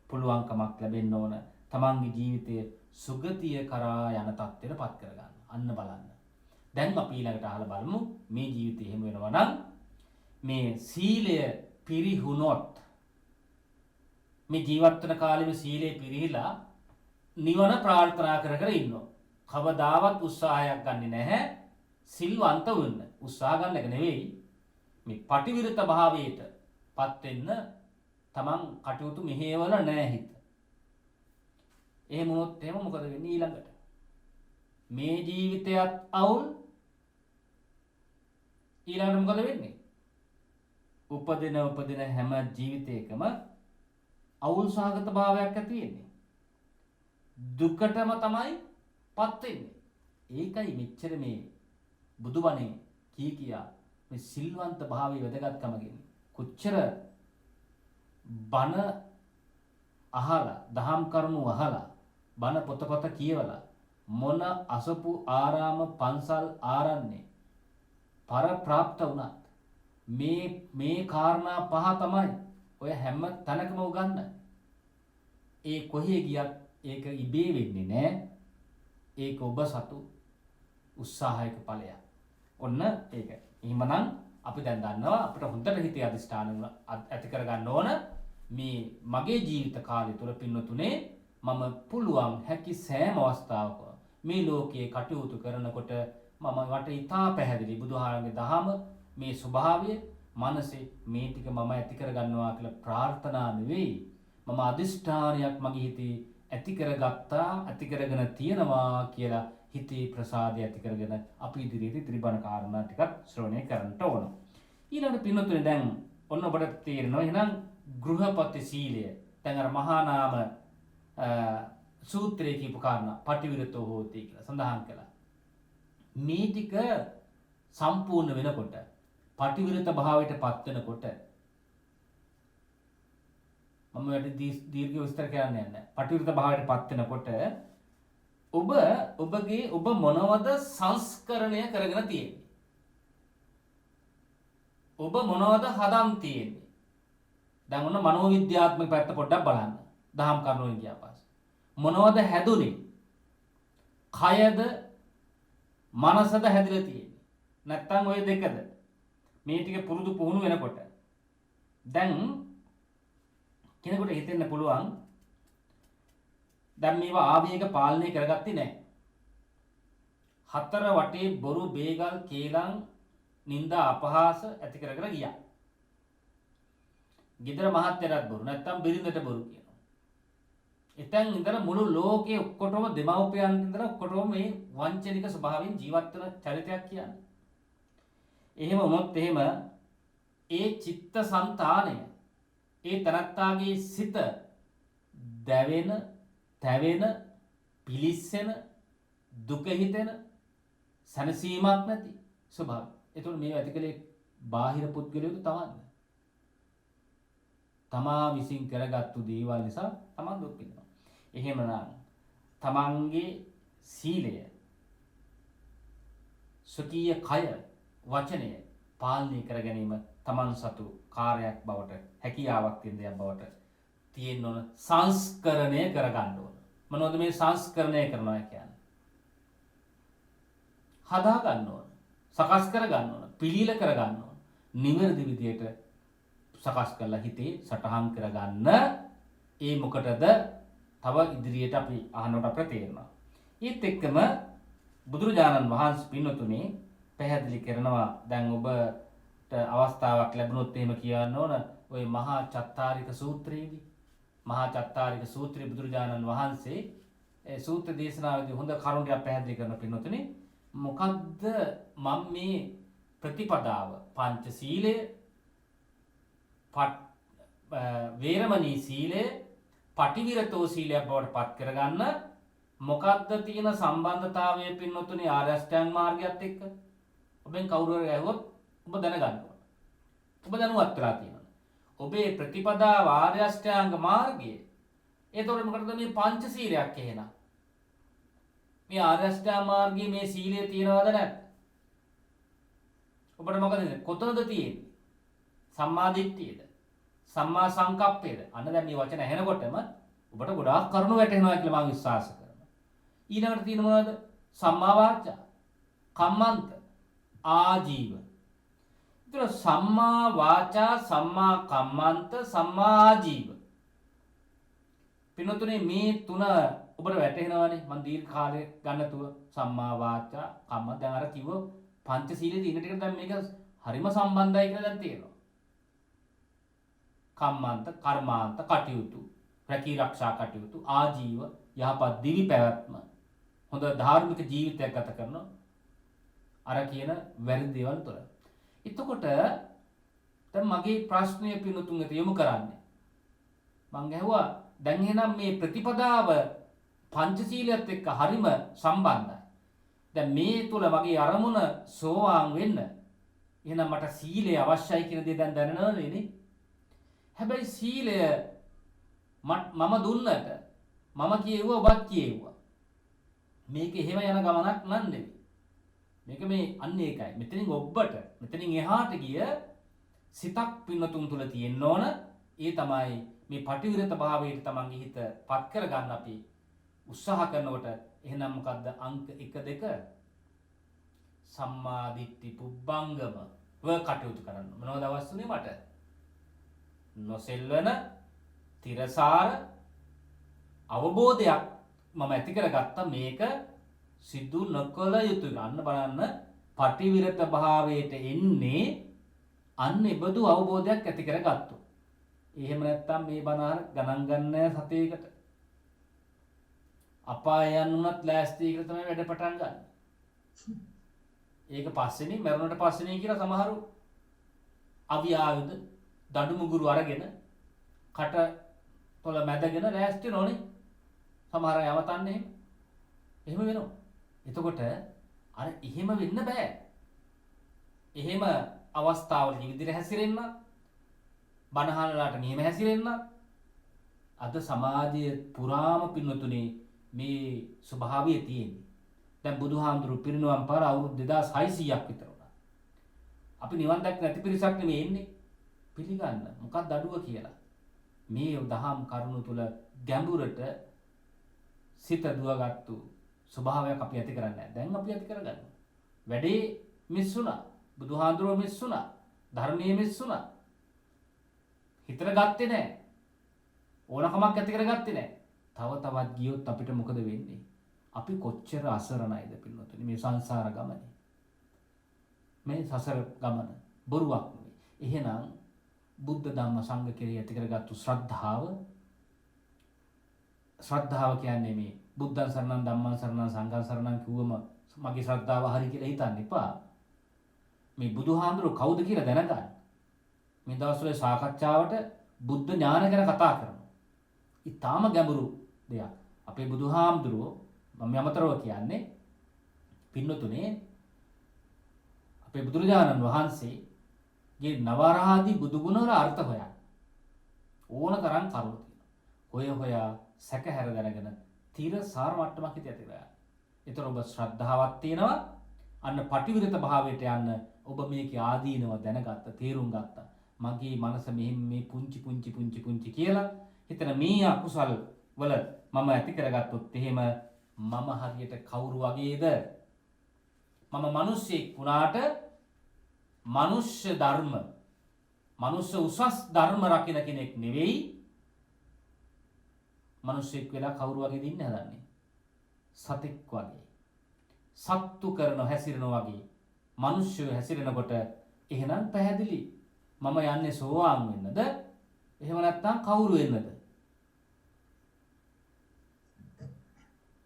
පුළුවන්කමක් ලැබෙන්න ඕන. තමන්ගේ ජීවිතය සුගතිය කරා යන තත්ත්වයට පත් කරගන්න. අන්න බලන්න. දැන් අපි ඊළඟට අහලා බලමු මේ ජීවිතේ එහෙම වෙනවා නම් මේ සීලය පිරිහුනොත් මේ ජීවත් වෙන කාලෙම සීලය පිරිහිලා නිවන ප්‍රාර්ථනා කර ඉන්නවා. කවදාවත් උත්සාහයක් ගන්නෙ නැහැ සිල්වන්ත වෙන්න. උත්සාහ ගන්න එක නෙවෙයි මේ පටිවිරත භාවයට පත් වෙන්න තමන් කටයුතු මෙහෙවල නැහැ හිත. එහෙම වුණොත් එහෙම මොකද වෙන්නේ ඊළඟට? මේ ජීවිතයත් අවුල්. ඊළඟට මොකද වෙන්නේ? උපදින හැම ජීවිතයකම අවුල් සහගත භාවයක් ඇති වෙන්නේ. දුකටම තමයි පත් වෙන්නේ. ඒකයි මෙච්චර මේ බුදුබණේ කියා මේ සිල්වන්ත භාවයේ වැදගත්කම කියන්නේ. කොච්චර බණ අහලා දහම් කරුණු අහලා බණ පොතපත කියවලා මොන අසපු ආරාම පන්සල් ආරන්නේ පරප්‍රාප්ත වුණත් මේ කාරණා පහ තමයි ඔය හැම තැනකම උගන්වන්නේ. ඒ කොහේ ගියත් ඒක ඉබේ වෙන්නේ නැහැ. ඒක ඔබ සතු උත්සාහයක ඵලයක්. ඔන්න ඒක. එහෙමනම් අපි දැන් දන්නවා අපිට හොඳට හිතේ අදිෂ්ඨාන ඇති කරගන්න ඕන මේ මගේ ජීවිත කාලය තුළ පින්නතුනේ මම පුළුවන් හැකි සෑම අවස්ථාවක මේ ලෝකයේ කටයුතු කරනකොට මම වට ඉතා පැහැදිලි බුදුහාමගේ දහම මේ ස්වභාවය මනසේ මේ ටික මම ඇති කරගන්නවා කියලා ප්‍රාර්ථනා නෙවෙයි මම අදිෂ්ඨානයක් මගේ හිතේ ඇති කරගත්තා ඇති කරගෙන තියෙනවා කියලා හිතේ ප්‍රසාදය ඇති කරගෙන අපි ඉදිරියට ත්‍රිබණ කාරණා ටිකක් ශ්‍රවණය කරන්න ඕන. ඊළඟට පින්නතුනේ දැන් ඔන්න ඔබට තේරෙනවා එහෙනම් ගෘහපති සීලය. දැන් අර මහා නාම සූත්‍රයේ කියපු කාරණා පටිවිරතෝ හෝති කියලා සඳහන් කළා. මේ ටික සම්පූර්ණ වෙනකොට පටිවිරත භාවයට පත් වෙනකොට මම වැඩි දීර්ඝ විස්තර කරන්න යන්නේ නැහැ. පටිවිරත භාවයට පත් වෙනකොට ඔබ මොනවද සංස්කරණය කරගෙන තියෙන්නේ? ඔබ මොනවද හදන් තියෙන්නේ? දැන් ඔන්න මනෝවිද්‍යාත්මක පැත්ත පොඩ්ඩක් බලන්න. දහම් කරුණු වලින් ගියා පස්සේ. මොනවද හැදුනේ? කයද මනසද හැදිලා තියෙන්නේ? නැත්තම් ওই දෙකද? මේ ටික පුරුදු පුහුණු වෙනකොට දැන් කෙනෙකුට හිතෙන්න පුළුවන් දැන් මේවා ආවේග පාලනය කරගත්තේ නැහැ. හතර වටේ බොරු බේගල් කේලම් නිന്ദා අපහාස ඇති කර කර ගියා. ගෙදර මහත්තයරත් බොරු නැත්තම් බිරිඳට බොරු කියනවා. එතෙන් ඉඳලා මුළු ලෝකේ ඔක්කොටම දෙමව්පියන් ඉඳලා ඔක්කොටම මේ වංචනික ස්වභාවයෙන් ජීවත් වෙන චරිතයක් කියන්නේ. එහෙම වුණොත් එහෙම ඒ චිත්ත සංතානය ඒ තනත්තාගේ සිත දැවෙන, තැවෙන, පිලිස්සෙන, දුක හිතෙන, සනසීමක් නැති ස්වභාවය. ඒතකොට මේ ඇතිකලේ බාහිර පුද්ගලයෙකු තවන්න. තමා විසින් කරගත්තු දේවල් නිසා තමන් දුක් විඳිනවා. එහෙමනම් තමන්ගේ සීලය, සුඛීය කය, වචනය පාලනය කර ගැනීම තමන් සතු කාර්යයක් බවට, හැකියාවක් තියෙන දෙයක් බවට තියෙන්න ඕන. සංස්කරණය කරගන්න ඕන. මොනවද මේ සංස්කරණය කරනවා කියන්නේ? හදා ගන්න ඕන, සකස් කර ගන්න ඕන, පිළිල කර ගන්න ඕන. නිවැරදි විදියට සකස් කරලා හිතේ සටහන් කරගන්න. ඒ මොකටද? තව ඉදිරියට අපි අහනකොට අපිට තේරෙනවා. ඊත් එක්කම බුදුරජාණන් වහන්සේ පින්නතුනේ පැහැදිලි කරනවා. දැන් ඔබට අවස්ථාවක් ලැබුණොත් එහෙම කියන්න ඕන ওই මහා චත්තාරික සූත්‍රයේදී. මහා චත්තාරික සූත්‍රයේ බුදුරජාණන් වහන්සේ ඒ සූත්‍ර දේශනාවේදී හොඳ කරුණු ටිකක් පැහැදිලි කරන පින්නතුනේ මොකද්ද මම මේ ප්‍රතිපදාව පංචශීලය, වේරමණී සීලය, පටිවිරතෝ සීලයක් බවට පත් කරගන්න මොකද්ද තියෙන සම්බන්ධතාවය පින්නතුනේ ආර්ය අෂ්ටාංග මාර්ගයත් එක්ක? ඔබෙන් කවුරු හරි ඇහුවොත් ඔබ දැනගන්න ඕන. ඔබ දැනුවත් වෙලා තියෙනවා. ඔබේ ප්‍රතිපදාව ආර්ය අෂ්ටාංග මාර්ගය. ඒතකොට මොකටද මේ පංචශීලයක් එහෙනම්? මේ ආර්ය අෂ්ටාංග මාර්ගයේ මේ සීලය තියනවද නැද්ද? ඔබට මොකද කොතනද තියෙන්නේ? සම්මා දිට්ඨියද? සම්මා සංකප්පයද? අන්න දැන් මේ වචන ඇහෙනකොටම ඔබට ගොඩාක් කරුණු වැටහෙනවා කියලා මම විශ්වාස කරනවා. ඊළඟට තියෙන මොනවද? සම්මා වාචා, කම්මන්ත, ආජීව. ඒතර සම්මා වාචා, සම්මා කම්මන්ත, සම්මා ආජීව. පින්නතුනේ මේ තුන ඔබට වැටහෙනවානේ. මම දීර්ඝ කාලයක් ගන්නතුව සම්මා වාචා, කම්මන්ත දැන් අර කිව්ව පංචශීලයේ තියෙන ටිකට දැන් මේක හරිම සම්බන්ධයි කියලා දැන් තේරෙනවා. කම්මන්ත, කර්මාන්ත කටයුතු, රැකී ආරක්ෂා කටයුතු, ආජීව යහපත් දිවි පැවැත්ම, හොඳ ධාර්මික ජීවිතයක් ගත කරන අර කියන වැරදි දේවල් තුළ. එතකොට දැන් මගේ ප්‍රශ්නය පිනුතුන්ට යොමු කරන්නේ මං ඇහුවා දැන් එහෙනම් මේ ප්‍රතිපදාව පංචශීලයත් එක්ක හරිම සම්බන්ධයි. දැන් මේ තුල මගේ අරමුණ සෝවාන් වෙන්න එහෙනම් මට සීලය අවශ්‍යයි කියන දේ දැන් දැනනවනේ නේ. හැබැයි සීලය මම දුන්නට මම කියෙව්වා ඔබත් කියෙව්වා. මේක එහෙම යන ගමනක් නන්නේ. මේක මේ අන්න ඒකයි. මෙතනින් ඔබට මෙතනින් එහාට ගිය සිතක් පින්නතුන් තුල තියෙන්න ඕන. ඒ තමයි මේ පටිවිරත භාවයට තමන්ගේ හිත පත් කරගන්න අපි උත්සාහ කරනකොට එහෙනම් මොකද්ද අංක 1 2 සම්මා දිට්ඨි පුබ්බංගම කටයුතු කරන්න. මොනවද අවශ්‍යුනේ මට? නොසෙල්වන තිරසාර අවබෝධයක් මම ඇති කරගත්තා. මේක සිදු නොකළ යුතුයි. අන්න බලන්න පටිවිරත භාවයට එන්නේ අන්න ඒබඳු අවබෝධයක් ඇති කරගත්තොත්. එහෙම නැත්නම් මේ බණ ගණන් ගන්න සතේකට අපාය යන්නුනත් ලෑස්ති කියලා තමයි වැඩ පටන් ගන්න. ඒක පස්සේනේ මරුණට පස්සේනේ කියලා සමහරු අවි ආයුධ දඩු මුගුරු අරගෙන කට තොල මැදගෙන ලෑස්ති නොනේ. සමහර අය යවතන්නේ එහෙම වෙනවා. එතකොට අර එහෙම වෙන්න බෑ. එහෙම අවස්ථාවල විදිහට හැසිරෙන්න බණහනලාට මෙහෙම හැසිරෙන්න අද සමාජයේ පුරාම පින්නතුනේ මේ ස්වභාවය තියෙන්නේ. දැන් බුදුහාමුදුරු පිරිනුවම් පාර අවුරුදු 2600ක් විතර වුණා. අපි නිවන් දැක්ක නැති පිරිසක් නෙමෙයි එන්නේ. පිළිගන්න මොකක්ද අඩුව කියලා. මේ දහම් කරුණු තුල ගැඹුරට සිත දුවගත්තු ස්වභාවයක් අපි ඇති කරන්නේ නැහැ. දැන් අපි ඇති කරගන්නවා. වැඩේ මිස් වුණා. බුදුහාඳුරෝ මිස් වුණා. ධර්මයේ මිස් වුණා. හිතට ගත්තේ නැහැ. ඕනකමක් ඇති කරගත්තේ නැහැ. තව තවත් ගියොත් අපිට මොකද වෙන්නේ? අපි කොච්චර අසරණයිද පින්නොතුනි මේ සංසාර ගමනේ. මේ සසර ගමන බොරුවක් නෙවෙයි. එහෙනම් බුද්ධ ධම්ම සංඝ කෙරෙහි ඇති කරගත්තු ශ්‍රද්ධාව කියන්නේ මේ බුද්ධං සරණං ධම්මං සරණං සංඝං සරණං කිව්වම මගේ ශ්‍රද්ධාව හරි කියලා හිතන්න එපා. මේ බුදුහාමුදුරුවෝ කවුද කියලා දැනගන්න. මේ දවස්වල සාකච්ඡාවට බුද්ධ ඥාන ගැන කතා කරනවා. ඊටාම ගැඹුරු දෙයක්. අපේ බුදුහාමුදුරුවෝ මම යමතරව කියන්නේ පින්නතුනේ අපේ බුදුරජාණන් වහන්සේගේ නවරහාදී බුදුගුණ වල අර්ථ හොයන්න ඕන තරම් කරුණු තියෙනවා. හොයා සැකහැර දැනගෙන තීර සාර මට්ටමක් හිතේ ඇති කරගන්න. ඒතර ඔබ ශ්‍රද්ධාවක් තියෙනවා. අන්න පටිවිරත භාවයට යන්න ඔබ මේකේ ආදීනව දැනගත්ත, තේරුම් ගත්තා. මගේ මනස මෙහෙම මේ පුංචි කියලා හිතන මේ අකුසල් වල මම ඇති කරගත්තොත් එහෙම මම හරියට කවුරු වගේද? මම මිනිස්සෙක් වුණාට මනුෂ්‍ය ධර්ම, මනුෂ්‍ය උසස් ධර්ම රකින්න කෙනෙක් නෙවෙයි. මිනිස්සෙක් වෙලා කවුරු වගේද ඉන්න හදන්නේ? සතෙක් වගේ. සත්තු කරන හැසිරෙනවා වගේ මිනිස්සු හැසිරෙනකොට එහෙනම් පැහැදිලි මම යන්නේ සෝවාන් වෙන්නද? එහෙම නැත්නම් කවුරු වෙන්නද?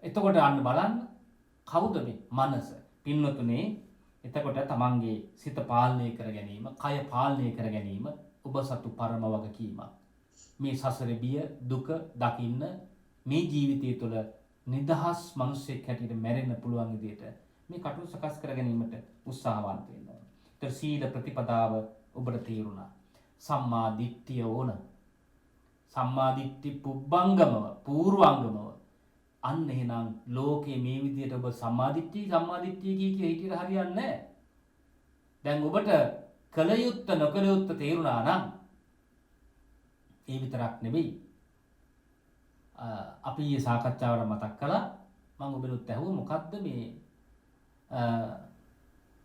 එතකොට අන්න බලන්න කවුද මේ මනස? පින්නතුනේ එතකොට තමන්ගේ සිත පාලනය කර ගැනීම, කය පාලනය කර ගැනීම ඔබ සතු පරම වගකීමක්. මේ සසරේ බිය දුක දකින්න මේ ජීවිතය තුළ නිදහස් මිනිසෙක් හැටියට මැරෙන්න පුළුවන් විදිහට මේ කටයුතු සකස් කර ගැනීමට උත්සාහවන්ත වෙන්න ඕන. ඒතර සීල ප්‍රතිපදාව ඔබට තේරුණා. සම්මා දිට්ඨිය ඕන. සම්මා දිට්ඨි පුබ්බංගමව, පූර්වාංගමව. අන්න එහෙනම් ලෝකේ මේ විදිහට ඔබ සම්මා දිට්ඨිය කිය හිටියට හරියන්නේ නැහැ. දැන් ඔබට කල යුත්ත නොකල යුත්ත තේරුණා නම් ඒ විතරක් නෙවෙයි. අපි ඊයේ සාකච්ඡාවට මතක් කළා මම ඔබලුත් ඇහුවා මොකද්ද මේ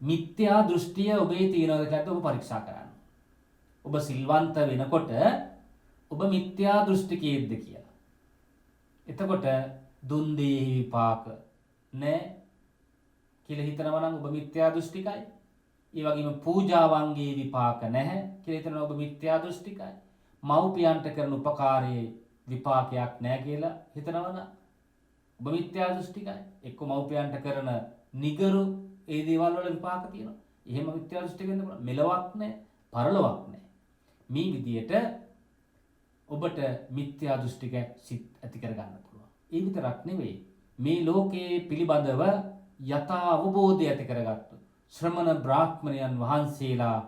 මිත්‍යා දෘෂ්ටිය ඔබේ තියෙනවද කියලා ඔබ පරීක්ෂා කරන්න. ඔබ සිල්වන්ත වෙනකොට ඔබ මිත්‍යා දෘෂ්ටිකයේද කියලා. එතකොට දුන් දේ විපාක නැහැ කියලා හිතනවා නම් ඔබ මිත්‍යා දෘෂ්ටිකයි. ඒ වගේම පූජාවන්ගේ විපාක නැහැ කියලා හිතනවා ඔබ මිත්‍යා දෘෂ්ටිකයි. මව්පියන්ට කරන උපකාරයේ විපාකයක් නැහැ කියලා හිතනවා නම් ඔබ මිත්‍යා දෘෂ්ටිකයි. එක්ක මව්පියන්ට කරන නිගරු ඒ දේවල් වල විපාක තියෙනවා. එහෙම මිත්‍යා දෘෂ්ටික වෙන්න පුළුවන්. මෙලොවක් නැහැ, පරලොවක් නැහැ. මේ විදියට ඔබට මිත්‍යා දෘෂ්ටික සිත් ඇති කර ගන්න පුළුවන්. ඒ විතරක් නෙවෙයි. මේ ලෝකයේ පිළිබඳව යථා අවබෝධය ඇති කරගත්තු ශ්‍රමණ බ්‍රාහ්මණයන් වහන්සේලා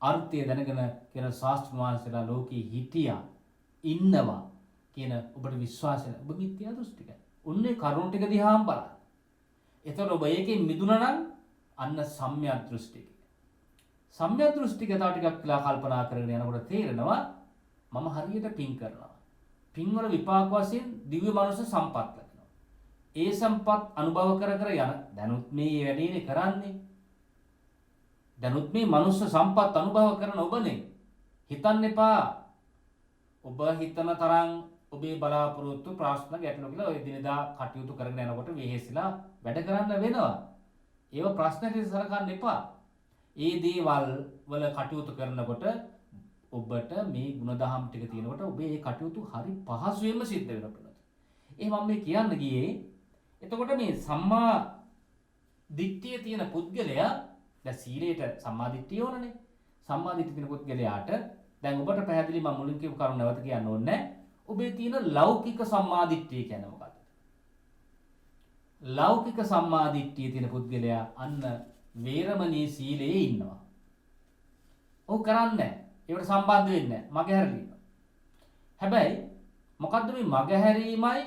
අර්ථය දැනගෙන කියන ශාස්ත්‍රඥ වහන්සේලා ලෝකේ හිටියා, ඉන්නවා කියන ඔබට විශ්වාසය ඔබ මිත්‍යා දෘෂ්ටිකයි. ඔන්නේ කරුණ ටික දිහාම බලන්න. එතකොට ඔබ ඒකෙන් මිදුණා නම් අන්න සම්‍යක් දෘෂ්ටික. සම්‍යක් දෘෂ්ටික තව ටිකක් කියලා කල්පනා කරගෙන යනකොට තේරෙනවා මම හරියට පින් කරනවා. පින් වල විපාක වශයෙන් දිව්‍ය මනුෂ්‍ය සම්පත් ලැබෙනවා. ඒ සම්පත් අනුභව කර කර යන දැනුත් මේ වැඩේනේ කරන්නේ. දැනුත් මේ මනුෂ්‍ය සම්පත් අනුභව කරන ඔබනේ. හිතන්න එපා. ඔබ හිතන තරම් ඔබේ බලාපොරොත්තු ප්‍රශ්න ගැටලු කියලා ඔය දිනදා කටයුතු කරගෙන යනකොට වෙහෙසලා වැඩ කරන්න වෙනවා. ඒව ප්‍රශ්නට සලකන්න එපා. ඒ දේවල් වල කටයුතු කරනකොට ඔබට මේ ಗುಣධම් ටික තියෙනකොට ඔබේ ඒ කටයුතු හරි පහසුවෙන්ම සිද්ධ වෙනවා. ඒ මම මේ කියන්න ගියේ එතකොට මේ සම්මා දිට්ඨිය තියෙන පුද්ගලයා දැන් සීලයට සම්මා දිට්ඨිය ඕනනේ. සම්මා දිට්ඨිය තියෙන පුද්ගලයාට දැන් ඔබට පැහැදිලි මම මුලින් කියපු කරුණ නැවත කියන්න ඕනේ. ඔබේ තියෙන ලෞකික සම්මාදිට්ඨිය කියන්නේ මොකක්ද? ලෞකික සම්මාදිට්ඨිය තියෙන පුද්ගලයා අන්න වේරමණී සීලයේ ඉන්නවා. ඔව් කරන්නේ ඒකට සම්බන්ධ වෙන්නේ නැහැ. මගහැරලා ඉන්නවා. හැබැයි මොකද්ද මේ මගහැරීමයි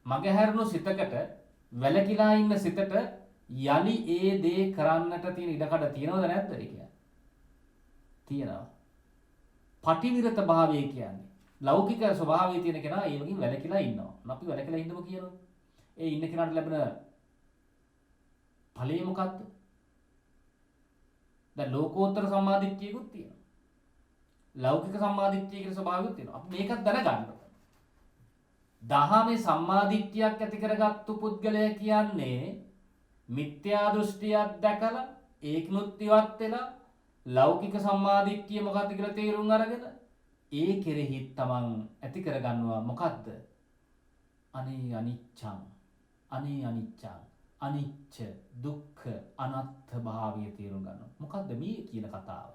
මගහැරුණු සිතකට වැලකිලා ඉන්න සිතට යලි ඒ දේ කරන්නට තියෙන ඉඩකඩ තියෙනවද නැද්ද කියලා? තියෙනවා. පටිවිරත භාවය කියන්නේ ලෞකික ස්වභාවයේ තියෙන කෙනා ඒ වගේ වැලකිලා ඉන්නවා. අපි වැලකිලා ඉන්නම කියනවා. ඒ ඉන්න කෙනාට ලැබෙන ඵලය මොකද්ද? දැන් ලෝකෝත්තර සම්මාදිට්ඨියකුත් තියෙනවා. ලෞකික සම්මාදිට්ඨිය කියන ස්වභාවයකුත් තියෙනවා. අපි මේකත් දැනගන්න ඕනේ. දහමේ සම්මාදිට්ඨියක් ඇති කරගත්තු පුද්ගලයා කියන්නේ මිත්‍යා දෘෂ්ටියක් දැකලා ඒකනුත් ඉවත් වෙලා ලෞකික සම්මාදිට්ඨිය මොකක්ද කියලා තේරුම් අරගෙන ඒ කෙරෙහි තමන් ඇති කරගන්නවා මොකද්ද? අනේ අනිච්චං අනේ අනිච්චං අනිච්ච දුක්ඛ අනාත්ම භාවය තේරුම් ගන්නවා. මොකද්ද මේ කියන කතාව?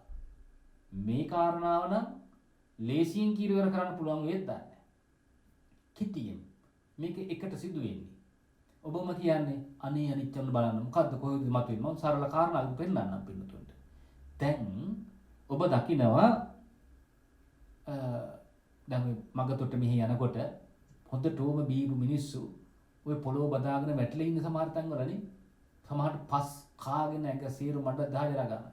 මේ කාරණාව නම් ලේසියෙන් කිරිවර කරන්න පුළුවන් වෙද්ද නැහැ. කිටියෙන් මේක එකට සිදු වෙන්නේ. ඔබම කියන්නේ අනේ අනිච්චන් බලන්න මොකද්ද කොහෙද මතුවෙන්නේ? මම සරල කාරණාවක් පෙන්නන්නම් පින්නතුන්ට. දැන් ඔබ දකිනවා දැන් මගතොට මෙහි යනකොට හොඳටම බීපු මිනිස්සු ඔය පොළොව බදාගෙන වැටලා ඉන්න සමහර තැන්වලනේ සමහරට පස් කාගෙන ඇඟ සීරු මඩ දාලා ගන්න.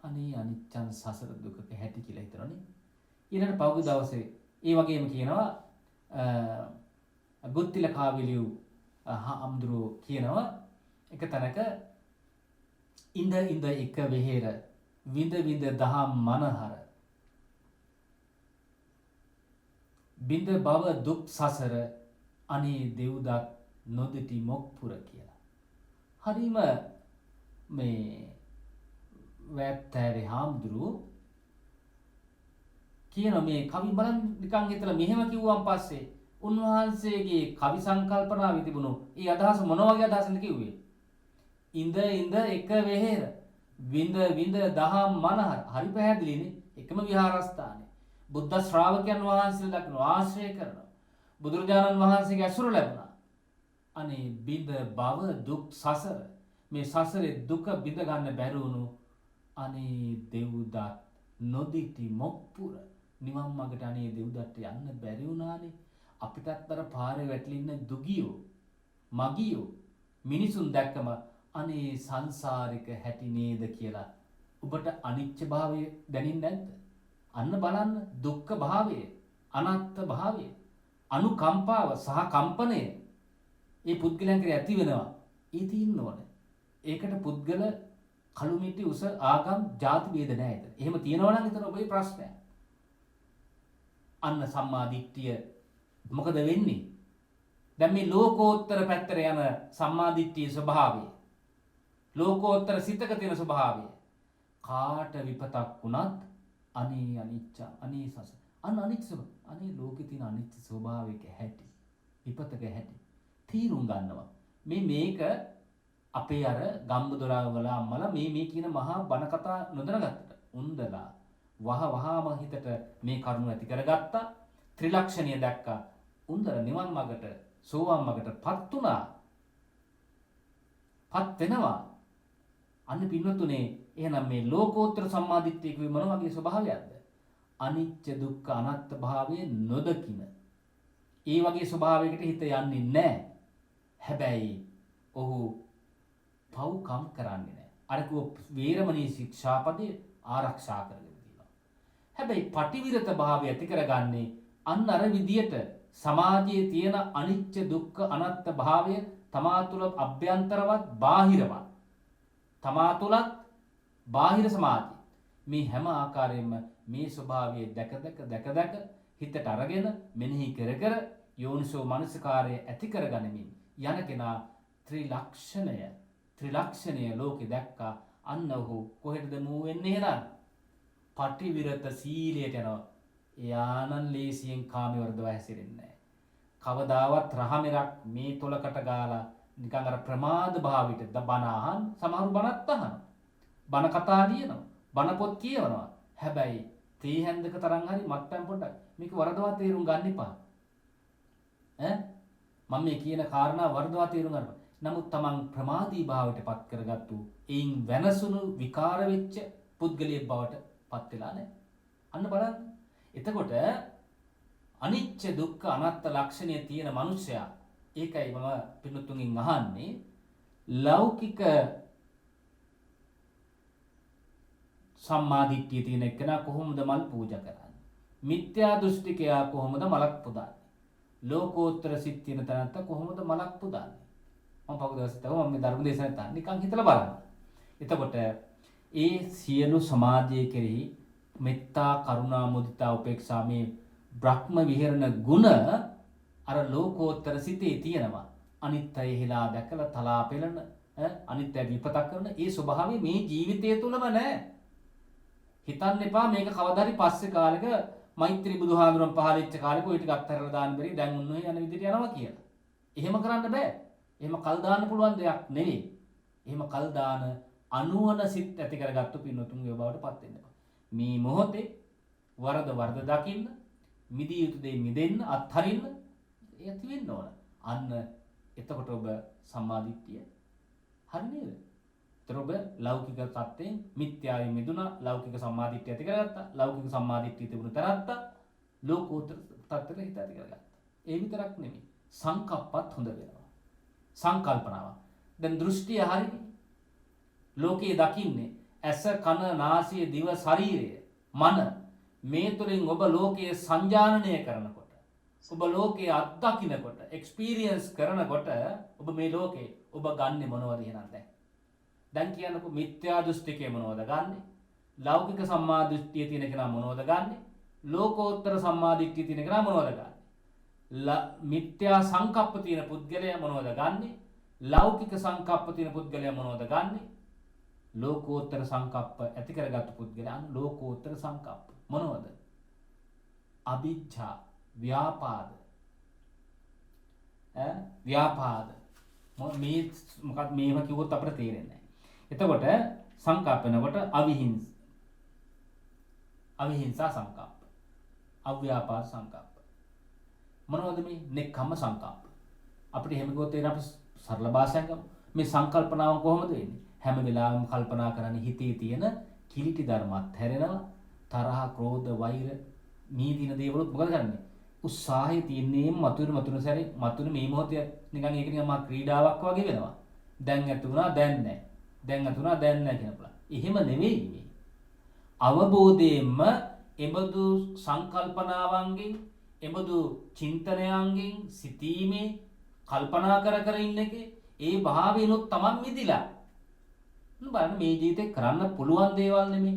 අනේ අනිච්චන් සසර දුකක හැටි කියලා හිතනනේ. ඊළඟ පෞද්ගල දවසේ ඒ වගේම කියනවා ගුත්තිල කාවිලියු හාමුදුරුවෝ කියනවා එක තැනක ඉඳ ඉඳ එක වෙහෙර විඳ විඳ දහම් මනහර බිඳ බව දුක් සසර අනේ දෙව්දත් නොදිටි මොක්පුර කියලා. හරිම මේ වැත්තෑරේ හාමුදුරුවෝ කියන මේ කවි බලන් නිකන් හිතලා මෙහෙම කිව්වන් පස්සේ උන්වහන්සේගේ කවි සංකල්පනාවේ තිබුණු ඒ අදහස මොන වගේ අදහසක්ද කිව්වේ? ඉඳ ඉඳ එක වෙහෙර විඳ විඳ දහම් මනහර. හරි පැහැදිලිනේ. එකම විහාරස්ථානේ. බුද්ධ ශ්‍රාවකයන් වහන්සේලා දක්න ආශ්‍රය කරනවා. බුදුරජාණන් වහන්සේගේ අසුර ලැබුණා. අනේ බිඳ බව දුක් සසර. මේ සසරේ දුක බිඳ ගන්න බැරි වුණු අනේ දෙව්දත් නොදිටි මොක්පුර. නිවන් මාර්ගට අනේ දෙව්දත්ට යන්න බැරි වුණානේ. අපිටත් අර පාරේ වැටලා ඉන්න දුගියෝ මගියෝ මිනිසුන් දැක්කම අනේ සංසාරික හැටි නේද කියලා ඔබට අනිච්ච භාවය දැනෙන්නේ නැද්ද? අන්න බලන්න දුක්ඛ භාවය, අනාත්ම භාවය, අනුකම්පාව සහ කම්පණය ඒ පුද්ගලයන් කෙරේ ඇති වෙනවා. ඒ තියෙන්න ඕනේ. ඒකට පුද්ගල කළු මිටි උස ආගම් ಜಾති ભેද නැහැ එතන. එහෙම තියෙනවා නම් එතන ඔබේ ප්‍රශ්නය. අන්න සම්මා දිට්ඨිය මොකද වෙන්නේ? දැන් මේ ලෝකෝත්තර පැත්තට යන සම්මා දිට්ඨියේ ස්වභාවය, ලෝකෝත්තර සිතක තියෙන ස්වභාවය කාට විපතක් වුණත් අනේ අනිච්ච අනේ සස අන්න අනිච්ච අනේ ලෝකේ තියෙන අනිච්ච ස්වභාවයක හැටි විපතක හැටි තීරුම් ගන්නවා. මේක අපේ අර ගම්බුදොරා වල අම්මලා මේ කියන මහා බණ කතා නොදැනගත්තට උන්දලා වහම හිතට මේ කරුණ ඇති කරගත්තා. ත්‍රිලක්ෂණිය දැක්කා. උන්දර නිවන් මාර්ගට සෝවාන් මාර්ගට පත් වුණා. පත් වෙනවා. අන්න පින්වතුනේ එහෙනම් මේ ලෝකෝත්තර සම්මාදිට්ඨිය කිව්වේ මොන වගේ ස්වභාවයක්ද? අනිච්ච දුක්ඛ අනාත්ම භාවයේ නොදකින. ඒ වගේ ස්වභාවයකට හිත යන්නේ නැහැ. හැබැයි ඔහු පව්කම් කරන්නේ නැහැ. අර කිව්ව වේරමණී ශික්ෂාපදේ ආරක්ෂා කරගෙන තියෙනවා. හැබැයි පටිවිරත භාවය ඇති කරගන්නේ අන්න අර විදියට සමාජයේ තියෙන අනිච්ච දුක්ඛ අනාත්ම භාවය තමා තුළ අභ්‍යන්තරවත් බාහිරවත් තමා තුළත් බාහිර සමාජය මේ හැම ආකාරයෙන්ම මේ ස්වභාවය දැක හිතට අරගෙන මෙනෙහි කර යෝනිසෝ මනසිකාරය ඇති කරගනිමින් යන කෙනා ත්‍රිලක්ෂණය ලෝකෙ දැක්කා. අන්න ඔහු කොහෙටද මූ වෙන්නේ එහෙනම්? පටිවිරත සීලයට යනවා. එයානම් ලේසියෙන් කාමයේ වර්ධව හැසිරෙන්නේ නැහැ. කවදාවත් රහමෙරක් මේ තොලකට ගාලා නිකන් අර ප්‍රමාද භාවයට බණ අහන් සමහරු බණත් අහන. බණ කතා ලියනවා. බණ පොත් කියවනවා. හැබැයි තේ හැන්දක තරම් හරි මත්තම් පොඩ්ඩක් මේක වරදවා තේරුම් ගන්න එපා. මම මේ කියන කාරණා වරදවා තේරුම් ගන්න. නමුත් Taman ප්‍රමාදී භාවයට පත් කරගත්තු එයින් වෙනසුණු විකාර වෙච්ච පුද්ගලයෙක් බවට පත් වෙලා නැහැ. අන්න බලන්න. එතකොට අනිච්ච දුක්ඛ අනාත්ම ලක්ෂණය තියෙන මනුස්සයා ඒකයි මම පින්තුන්ගෙන් අහන්නේ ලෞකික සම්මාදිට්ඨිය තියෙන එකනා කොහොමද මල් පූජා කරන්නේ? මිත්‍යා දෘෂ්ටිකයා කොහොමද මලක් පුදාන්නේ? ලෝකෝත්තර සිත් තියෙන තැනත්ත කොහොමද මලක් පුදාන්නේ? මම පහු දවසට මම මේ ධර්ම දේශනාව තා නිකන් හිතලා බලන්න. එතකොට ඒ සියලු සමාජයේ කෙරෙහි මෙත්තා කරුණා මුදිතා උපේක්ෂා මේ බ්‍රහ්ම විහරණ ගුණ අර ලෝකෝත්තර සිතේ තියෙනවා. අනිත්‍ය හිලා දැකලා තලා පෙළන අනිත්‍ය විපතක් කරන ඒ ස්වභාවය මේ ජීවිතය තුලම නැහැ. හිතන්න එපා මේක කවදා හරි පස්සේ කාලෙක මෛත්‍රී බුදුහාඳුරන් පහල වෙච්ච කාලෙක ඔය ටික අත්හැරලා දාන්න බැරි දැන් උන්වහේ යන විදිහට යනවා කියලා. එහෙම කරන්න බෑ. එහෙම කල් දාන්න පුළුවන් දෙයක් නෙවෙයි. එහෙම කල් දාන අනුවන සිත් ඇති කරගත්තු පින්නතුන්ගේ බවට පත් වෙන්න. මේ මොහොතේ වරද දකින්න, මිදිය යුතු දේ මිදෙන්න, අත්හරින්න ඇති වෙන්න ඕන. අන්න එතකොට ඔබ සම්මාදිට්ඨිය හරි නේද? එතකොට ඔබ ලෞකික தත්යෙන් මිත්‍යාවෙන් මිදුණා, ලෞකික සම්මාදිට්ඨිය ඇති කරගත්තා, ලෞකික සම්මාදිට්ඨිය තිබුණ තරත්තා, ලෝකෝත්තර தත්ත්වෙට හිත ඇති කරගත්තා. ඒ විතරක් නෙමෙයි. සංකප්පත් හොඳ වෙනවා. සංකල්පනාව. දැන් දෘෂ්ටිය හරිනේ. ලෝකයේ දකින්නේ ඇස කන නාසය දිව ශරීරය මන මේ තුලින් ඔබ ලෝකයේ සංජානනය කරනකොට ඔබ ලෝකයේ අත්දකින්නකොට එක්ස්පීරියන්ස් කරනකොට ඔබ මේ ලෝකේ ඔබ ගන්නෙ මොනවද එහෙනම් දැන් කියන්නකො මිත්‍යා දෘෂ්ටිකේ මොනවද ගන්නෙ ලෞකික සම්මා දෘෂ්ටිය තියෙන කෙනා මොනවද ගන්නෙ ලෝකෝත්තර සම්මා දිට්ඨිය තියෙන කෙනා මොනවද ගන්නෙ මිත්‍යා සංකප්ප තියෙන පුද්ගලයා මොනවද ගන්නෙ ලෞකික සංකප්ප තියෙන පුද්ගලයා මොනවද ගන්නෙ ලෝකෝත්තර සංකප්ප ඇති කරගත්තු පුද්ගලයන් ලෝකෝත්තර සංකප්ප මොනවද? අවිජ්ජා ව්‍යාපාද ව්‍යාපාද මේ මොකක්ද මේව කිව්වොත් අපිට තේරෙන්නේ නැහැ. එතකොට සංකප්ප වෙනකොට අවිහිංසා සංකප්ප අව්‍යාපාද සංකප්ප මොනවද මේ නෙක්ඛම්ම සංකප්ප අපිට එහෙම ගොතේ අපි සරල භාෂාවෙන් ගමු මේ සංකල්පනාව කොහොමද වෙන්නේ? හැම වෙලාවෙම කල්පනා කරන්නේ හිතේ තියෙන කිලිටි ධර්මත් හැරෙනවා තරහ ක්‍රෝධ වෛර මේ දින දේවලුත් මොකද කරන්නේ උත්සාහය තියන්නේ මතුරු සැරේ මතුරු මේ මොහොතේ නිකන් ඒක නිකන් මා ක්‍රීඩාවක් වගේ වෙනවා දැන් ඇතුණා දැන් නැහැ දැන් ඇතුණා දැන් නැහැ කියන බලා එහෙම නෙවෙයි මේ අවබෝධයෙන්ම එබඳු සංකල්පනාවන්ගෙන් එබඳු චින්තනයන්ගෙන් සිටීමේ කල්පනා කර ඉන්න එකේ ඒ භාවයෙන්ොත් Taman මිදිලා බලන්න මේ ජීවිතේ කරන්න පුළුවන් දේවල් නෙමෙයි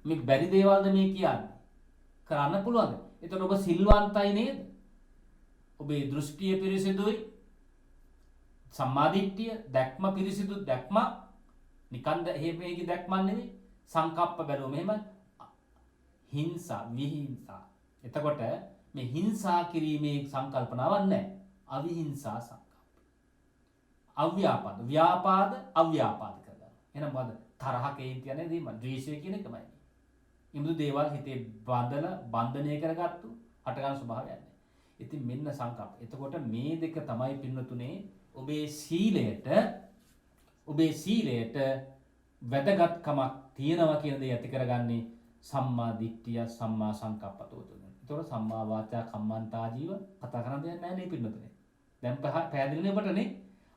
මේ බැරි දේවල්ද මේ කියන්නේ කරන්න පුළුවන්. එතකොට ඔබ සිල්වන්තයි නේද? ඔබේ දෘෂ්ටිය පිරිසිදුයි. සම්මාදිට්ඨිය දැක්ම පිරිසිදු දැක්ම නිකන් හේපේකි දැක්මක් නෙමෙයි. සංකප්ප බැලුවම එහෙම හිංසා විහිංසා. එතකොට මේ හිංසා කිරීමේ සංකල්පනාවක් නැහැ. අවිහිංසා සංකප්ප. අව්‍යාපාද ව්‍යාපාද අව්‍යාපාද කරගන්න. එහෙනම් මොකද තරහ කේන්ති යන්නේ දෙීම ද්වේෂය කියන එකමයි. ඉමුදු දේවල් හිතේ බඳලා බන්ධනය කරගත්තු හටගන්න ස්වභාවයක් නැහැ. ඉතින් මෙන්න සංකප්ප. එතකොට මේ දෙක තමයි පින්නතුනේ ඔබේ සීලයට වැදගත්කමක් තියෙනවා කියන දේ ඇති කරගන්නේ සම්මා දිට්ඨිය සම්මා සංකප්පතෝ තුන. ඒතකොට සම්මා වාචා කම්මන්තා ජීව කතා කරන්න දෙයක් නැහැ නේ පින්නතුනේ. දැන් පැහැදිලිනේ ඔබටනේ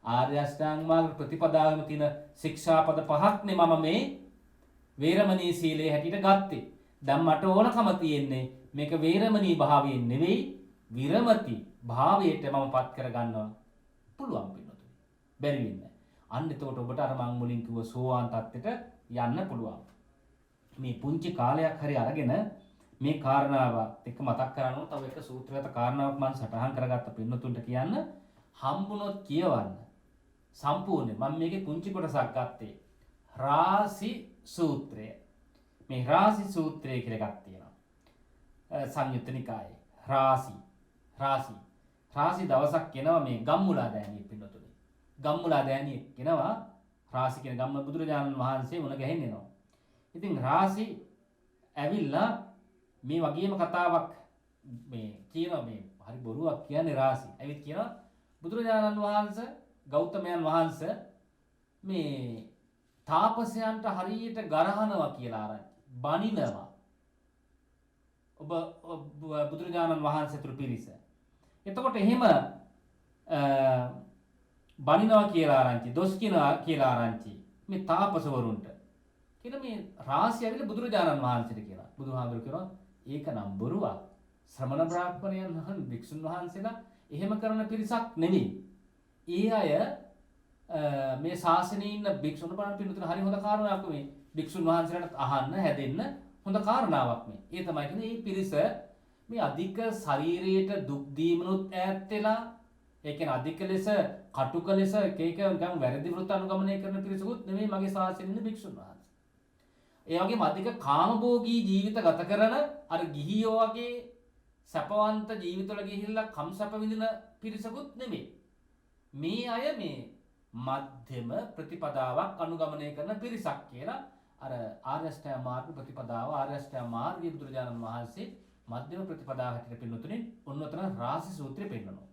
ආර්ය අෂ්ටාංග මාර්ග ප්‍රතිපදාවෙම තියෙන ශික්ෂාපද පහක්නේ මම මේ වේරමණී සීලයේ හැටියට ගත්තේ. දැන් මට ඕනකම තියෙන්නේ මේක වේරමණී භාවයෙන් නෙවෙයි විරමති භාවයට මම පත් කර ගන්නවා පුළුවන් පින්නතුනි. බැරි වෙන්නේ. අන්න එතකොට ඔබට අර මං මුලින් කිව්ව සෝවාන් තත්ත්වයට යන්න පුළුවන්. මේ පුංචි කාලයක් හරි අරගෙන මේ කාරණාව එක මතක් කරගන්න තව එක සූත්‍රගත කාරණාවක් මම සටහන් කරගත්ත පින්නතුන්ට කියන්න හම්බුනොත් කියවන්න. සම්පූර්ණ මම මේකේ පුංචි කොටසක් ගත්තේ. රාසි සූත්‍රය. මේ රාසි සූත්‍රය කියලා එකක් තියෙනවා. සංයුත්ත නිකායේ රාසි දවසක් කියනවා මේ ගම්මුලා දෑනිය පින්නතුනේ. ගම්මුලා දෑනිය කියනවා රාසි කියන ගම්ම බුදුරජාණන් වහන්සේ මුණ ගැහෙන්නේනවා. ඉතින් රාසි ඇවිල්ලා මේ වගේම කතාවක් මේ කියනවා මේ හරි බොරුවක් කියන්නේ රාසි. ඇවිත් කියනවා බුදුරජාණන් වහන්සේ ගෞතමයන් වහන්සේ මේ තාපසයන්ට හරියට ගරහනවා කියලා ආරංචි. බනිනවා. ඔබ බුදුරජාණන් වහන්සේ තුරු පිරිස. එතකොට එහෙම බනිනවා කියලා ආරංචි, දොස් කියනවා කියලා ආරංචි මේ තාපසවරුන්ට කියන මේ රාශිය ඇවිල්ලා බුදුරජාණන් වහන්සේට කියලා. බුදුහාමුදුරු කියනවා ඒක නම් බොරුවක්. ශ්‍රමණ බ්‍රාහ්මණයන් වහන්සේ භික්ෂුන් වහන්සේලා එහෙම කරන පිරිසක් නෙමෙයි. ඒ අය මේ ශාසනයේ ඉන්න භික්ෂුන් බලන්න පිළිතුර හරි හොඳ කාරණාවක් මේ භික්ෂුන් වහන්සේලාට අහන්න හැදෙන්න හොඳ කාරණාවක් මේ. ඒ තමයි කියන්නේ මේ පිරිස මේ අධික ශරීරයට දුක් දීමනොත් ඈත් වෙලා ඒ කියන්නේ අධික ලෙස කටුක ලෙස එක එක නිකන් වැරදි වෘත්ත අනුගමනය කරන පිරිසකුත් නෙමෙයි මගේ ශාසනයේ ඉන්න භික්ෂුන් වහන්සේ. ඒ වගේම අධික කාමභෝගී ජීවිත ගත කරන අර ගිහියෝ වගේ සැපවන්ත ජීවිතවල ගිහිල්ලා කම්සප විඳින පිරිසකුත් නෙමෙයි. මේ අය මේ මධ්‍යම ප්‍රතිපදාවක් අනුගමනය කරන පිරිසක් කියලා අර ආර්ය අෂ්ටාංග මාර්ග ප්‍රතිපදාව ආර්ය අෂ්ටාංග මාර්ගයේ බුදුරජාණන් වහන්සේ මධ්‍යම ප්‍රතිපදාව හැටියට පෙන්වතුනේ ඔන්නතන රාසි සූත්‍රය පෙන්වනවා.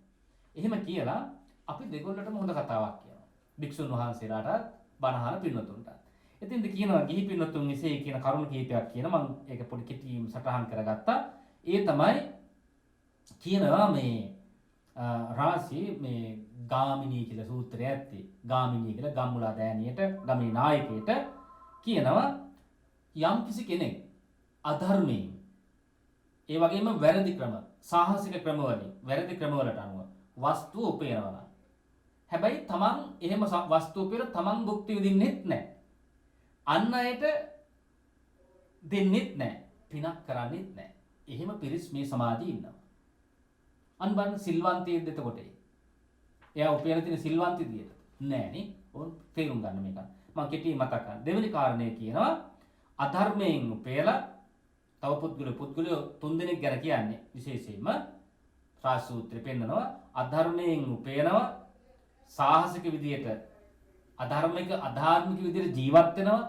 එහෙම කියලා අපි දෙගොල්ලටම හොඳ කතාවක් කියනවා. භික්ෂුන් වහන්සේලාට බණහන පින්වතුන්ට. ඉතින්ද කියනවා ගිහි පින්වතුන් විසේ කියන කරුණු කීපයක් කියන මම ඒක පොඩි කෙටිම සටහන් කරගත්තා. ඒ තමයි කියනවා මේ රාසි මේ ගාමිණී කියලා සූත්‍රය ඇත්තේ. ගාමිණී කියලා ගම්මුලා දෑනියට ගමේ නායකයට කියනවා යම් කිසි කෙනෙක් අධර්මයෙන් ඒ වගේම වැරදි ක්‍රම සාහසික ක්‍රමවලින් වැරදි ක්‍රමවලට අනුව වස්තුව උපයනවා. හැබැයි තමන් එහෙම වස්තුව උපයන තමන් භුක්ති විඳින්නෙත් නැහැ. අන් අයට දෙන්නෙත් නැහැ. පිනක් කරන්නෙත් නැහැ. එහෙම පිරිස් මේ සමාජයේ ඉන්නවා. අන් බලන්න සිල්වන්තයෙක්ද එතකොට එයා උපයන තියෙන සිල්වන්තියද නෑනේ. ඕන් තේරුම් ගන්න මේක. මම කෙටි මතක් කරන්න. දෙවෙනි කාරණේ කියනවා අධර්මයෙන් උපයලා තව පුද්ගලයෝ තුන් දෙනෙක් ගැන කියන්නේ විශේෂයෙන්ම රාජ සූත්‍රෙ පෙන්නනවා අධර්මයෙන් උපයනවා සාහසික විදියට අධාර්මික විදියට ජීවත් වෙනවා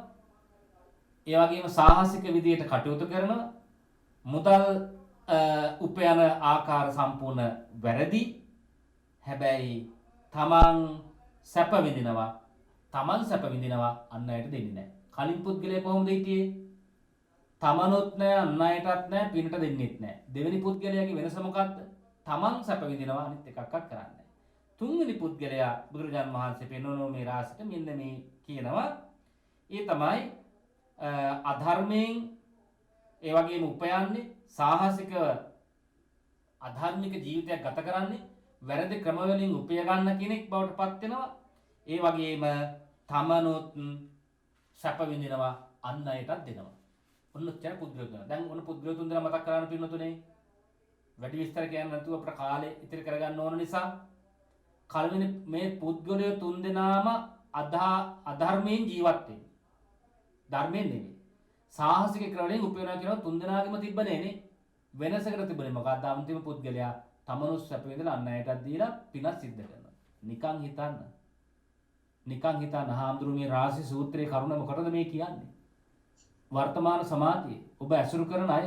ඒ වගේම සාහසික විදියට කටයුතු කරනවා මුදල් උපයන ආකාර සම්පූර්ණ වැරදි හැබැයි තමන් සැප විඳිනවා අන් අයට දෙන්නේ නැහැ. කලින් පුද්ගලයා කොහොමද හිටියේ? තමනුත් නැහැ අන් අයටත් නැහැ පිනට දෙන්නෙත් නැහැ. දෙවෙනි පුද්ගලයාගේ වෙනස මොකක්ද? තමන් සැප විඳිනවා අනිත් එකක්වත් කරන්නේ නැහැ. තුන්වෙනි පුද්ගලයා බුදුරජාණන් වහන්සේ පෙන්වන මේ රාසිත මෙන්න මේ කියනවා ඒ තමයි අධර්මයෙන් ඒ වගේම උපයන්නේ සාහසික අධාර්මික ජීවිතයක් ගත කරන්නේ වැරදි ක්‍රමවලින් උපය ගන්න කෙනෙක් බවට පත් වෙනවා. ඒ වගේම තමනුත් සැප විඳිනවා අන් අයටත් දෙනවා. ඔන්න ඔච්චර පුද්ගලයෝ දෙනවා. දැන් ඔන්න පුද්ගලයෝ තුන් දෙනා මතක් කරගන්න පින්නතුනේ. වැඩි විස්තර කියන්න නැතුව අපේ කාලේ ඉතිරි කරගන්න ඕන නිසා කල්වෙනි මේ පුද්ගලයෝ තුන් දෙනාම අධර්මයෙන් ජීවත් වෙන්නේ. ධර්මයෙන් නෙවෙයි. සාහසික ක්‍රමවලින් උපයනවා කියනවා තුන් දෙනාගේම තිබ්බනේ නේ. වෙනසකට තිබුණේ මොකක්ද? අන්තිම පුද්ගලයා තමනුත් සැප විඳලා අන් අයටත් දීලා පිනක් සිද්ධ කරනවා. නිකන් හිතන්න හාමුදුරු මේ රාසි සූත්‍රයේ කරුණ මොකටද මේ කියන්නේ? වර්තමාන සමාජයේ ඔබ ඇසුරු කරන අය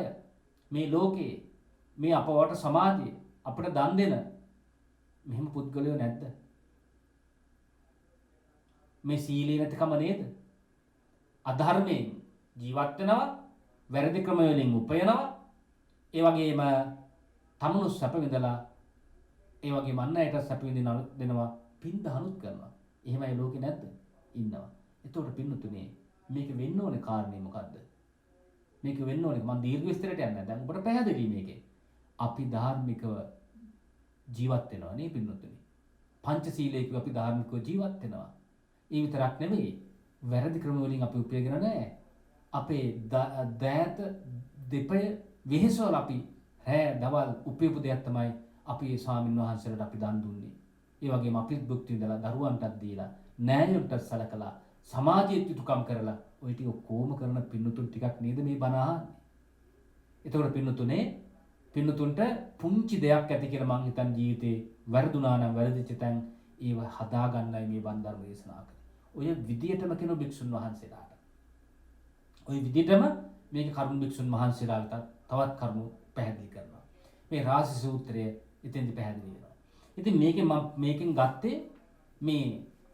මේ ලෝකයේ මේ අපවට සමාජයේ අපිට දන් දෙන මෙහෙම පුද්ගලයෝ නැද්ද? මේ සීලේ නැතිකම නේද? අධර්මයෙන් ජීවත් වෙනවා, වැරදි ක්‍රම වලින් උපයනවා, ඒ වගේම තමනුත් සැප විඳලා ඒ වගේම අන් අයට සැප විඳින දෙනවා, පින් දහනුත් කරනවා. එහෙමයි ලෝකේ නැද්ද? ඉන්නවා. එතකොට පින්නතුනේ මේක වෙන්න ඕනේ කාරණේ මොකද්ද? මේක වෙන්න ඕනේ මම දීර්ඝ විස්තරයට යන්නේ නැහැ. දැන් ඔබට පැහැදිලි මේකේ. අපි ධාර්මිකව ජීවත් වෙනවා නේ පින්නතුනේ. පංචශීලයේක අපි ධාර්මිකව ජීවත් වෙනවා. ඒ විතරක් නෙමෙයි. වැරදි ක්‍රම වලින් අපි උපයගෙන නැහැ. අපේ දෑත දෙපය වෙහෙසවල අපි රැ දවල් උපයපු දෙයක් තමයි අපි ස්වාමීන් වහන්සේලාට අපි දන් දුන්නේ. ඒ වගේම අපිත් භුක්ති විඳලා දරුවන්ටත් දීලා නෑයන්ටත් සලකලා සමාජයේ යුතුයකම් කරලා ඔය ටික කොහොම කරන පින්නතුන් ටිකක් නේද මේ බණ අහන්නේ. එතකොට පින්නතුන්ට පුංචි දෙයක් ඇති කියලා මං හිතන් ජීවිතේ වැරදුනා නම් වැරදිච්ච තැන් ඒව හදා ගන්නයි මේ බණ්ඩාර දේශනා කරන්නේ. ඔය විදියටම කියන භික්ෂුන් වහන්සේලාට. ඔය විදියටම මේක කරුණ භික්ෂුන් වහන්සේලාට තවත් කරුණු පැහැදිලි කරනවා. මේ රාසි සූත්‍රය ඉතින්දි පැහැදිලි වෙනවා. ඉතින් මේකෙන් ගත්තේ මේ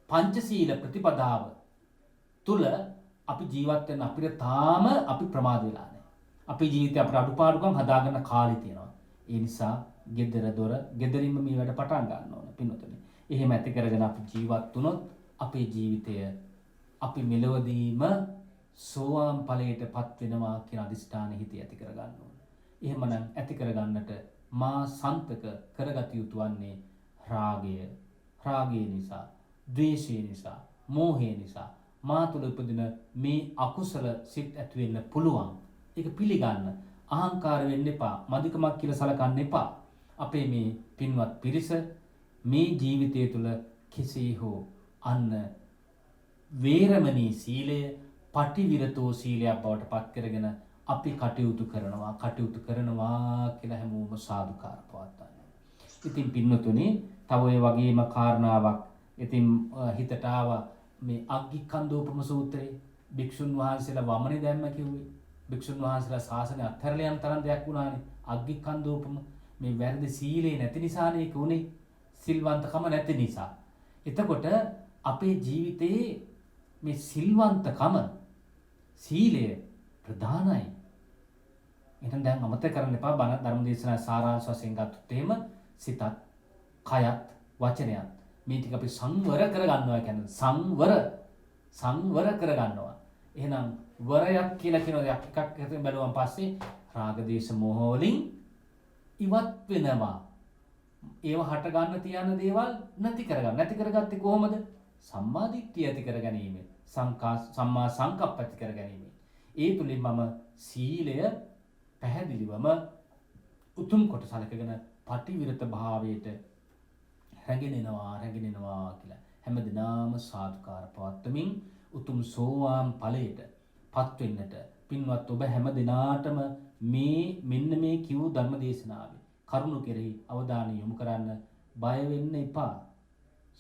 පංචශීල ප්‍රතිපදාව තුල අපි ජීවත් වෙන අපිට අපි ප්‍රමාද වෙලා නැහැ. අපේ ජීවිතේ අපේ අඩුපාඩුකම් හදාගන්න කාලේ තියෙනවා. ඒ නිසා gedara dora gederimම මේ වැඩ පටන් ගන්න ඕන පින්වතුනි. එහෙම ඇති කරගෙන අපි ජීවත් වුණොත් අපේ ජීවිතය අපි මෙලොවදීම සෝවාන් ඵලයටපත් වෙනවා කියන අදිෂ්ඨාන හිතේ ඇති කර ගන්න ඕන. එහෙමනම් ඇති කර ගන්නට මා සන්තක කරගත යුතු වන්නේ රාගය නිසා, ද්වේෂය නිසා, මෝහය නිසා මා තුළ උපදින මේ අකුසල සිත් ඇති වෙන්න පුළුවන්. ඒක පිළිගන්න. අහංකාර වෙන්න එපා. මදිකමක් කියලා සලකන්න එපා. අපේ මේ පින්වත් පිරිස මේ ජීවිතය තුළ කෙසේ හෝ අන්න වේරමණී සීලය පටිවිරතෝ සීලයක් බවට පත් කරගෙන අපි කටයුතු කරනවා කියලා හැමෝම සාදුකාර පවත්වන්න. ඉතින් පින්වතුනි තව ඔය වගේම කාරණාවක් ඉතින් හිතට ආවා මේ අග්ගිකන්දෝපම සූත්‍රයේ භික්ෂුන් වහන්සේලා වමනේ දැම්ම කිව්වේ. භික්ෂුන් වහන්සේලා ශාසනය අත්හැරලා යන තරම් දෙයක් වුණානේ. අග්ගිකන්දෝපම මේ වැරදි සීලේ නැති නිසානේ ඒක උනේ. සිල්වන්තකම නැති නිසා. එතකොට අපේ ජීවිතයේ මේ සිල්වන්තකම සීලය ප්‍රධානයි. එහෙනම් දැන් අමතක කරන්න එපා බණ ධර්ම දේශනා සාරාංශ වශයෙන් ගත්තොත් එහෙම සිතත්, කයත්, වචනයත් මේ ටික අපි සංවර කරගන්නවා කියන්නේ සංවර කරගන්නවා. එහෙනම් වරයක් කියලා කියන දෙයක් එකක් හිතෙන් බැලුවාන් පස්සේ රාග දේශ මොහ වලින් ඉවත් වෙනවා. ඒව හට ගන්න තියන දේවල් නැති කරගන්න. නැති කරගත්තේ කොහොමද? සම්මා දිට්ඨිය ඇති කර ගැනීම, සම්මා සංකප්ප ඇති කර ගැනීම. ඒ තුලින් මම සීලය පැහැදිලිවම උතුම් කොට සලකගෙන පටිවිරත භාවයට රැගෙනවා කියලා හැමදිනම සාදුකාර පවත්වමින් උතුම් සෝවාන් ඵලයට පත් වෙන්නට පින්වත් ඔබ හැම දිනාටම මෙන්න මේ කිව් ධර්ම දේශනාවේ කරුණු කෙරෙහි අවධානය යොමු කරන්න. බය වෙන්න එපා.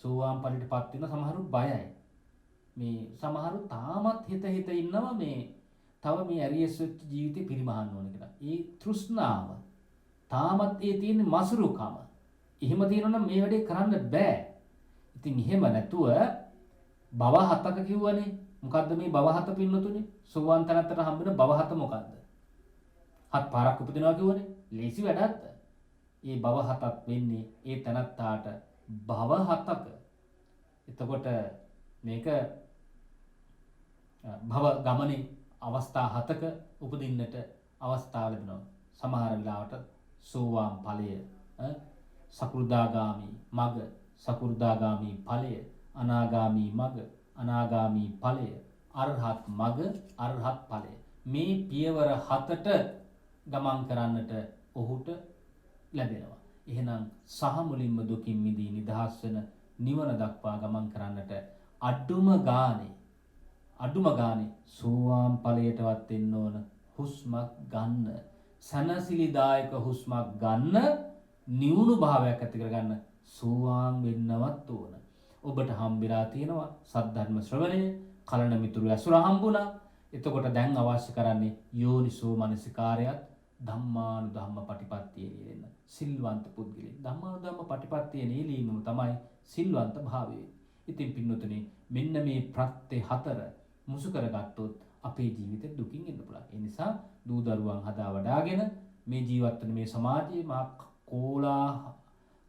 සෝවාන් ඵලයට පත් වෙන සමහරු බයයි. මේ සමහරු තාමත් හිත ඉන්නවා මේ තව මේ ඇරියස් වෙච්ච ජීවිතේ පිරිමහන්න ඕන කියලා. ඒ තෘෂ්ණාව තාමත් ඒ තියෙන මසුරුකම. එහෙම තියෙනවා නම් මේ වැඩේ කරන්න බෑ. ඉතින් එහෙම නැතුව භව හතක කිව්වනේ. මොකද්ද මේ භව හත පින්නතුනේ? සෝවාන් තනත්තට හම්බෙන භව හත මොකද්ද? හත් පාරක් උපදිනවා කිව්වනේ. ලේසි වැඩක්ද? ඒ භව හතක් වෙන්නේ ඒ තනත්තාට භව හතක. එතකොට මේක භව ගමනේ අවස්ථා හතක උපදින්නට අවස්ථාව ලැබෙනවා. සමහර වෙලාවට සෝවාන් ඵලය, සකෘදාගාමි මග, සකෘදාගාමි ඵලය, අනාගාමි මග, අනාගාමි ඵලය, අරහත් මග, අරහත් ඵලය. මේ පියවර හතට ගමන් කරන්නට ඔහුට ලැබෙනවා. එහෙනම් සහ මුලින්ම දුකින් මිදී නිදහස් වෙන නිවන දක්වා ගමන් කරන්නට අඩුම ගානේ සෝවාන් ඵලයටවත් එන්න ඕන හුස්මක් ගන්න. සනසිලිදායක හුස්මක් ගන්න, නිවුණු භාවයක් ඇති කරගන්න සෝවාන් වෙන්නවත් ඕන. ඔබට හම්බෙලා තියෙනවා සද්ධර්ම ශ්‍රවණය, කලණ මිතුරු ඇසුර හම්බුණා. එතකොට දැන් අවශ්‍ය කරන්නේ යෝනිසෝ මනසිකාරයත් ධම්මානුධම්ම පටිපත්තිය නිලෙන්න. සිල්වන්ත පුද්ගලෙක් ධම්මානුධම්ම පටිපත්තිය නිලීමම තමයි සිල්වන්ත භාවය. ඉතින් පින්නතුනි මෙන්න මේ ප්‍රත්‍ය හතර මුසු කරගත්තොත් අපේ ජීවිතේ දුකින් ඉන්න පුළුවන්. ඒ නිසා දූ දරුවන් හදා වඩාගෙන මේ ජීවත් වෙන මේ සමාජයේ මා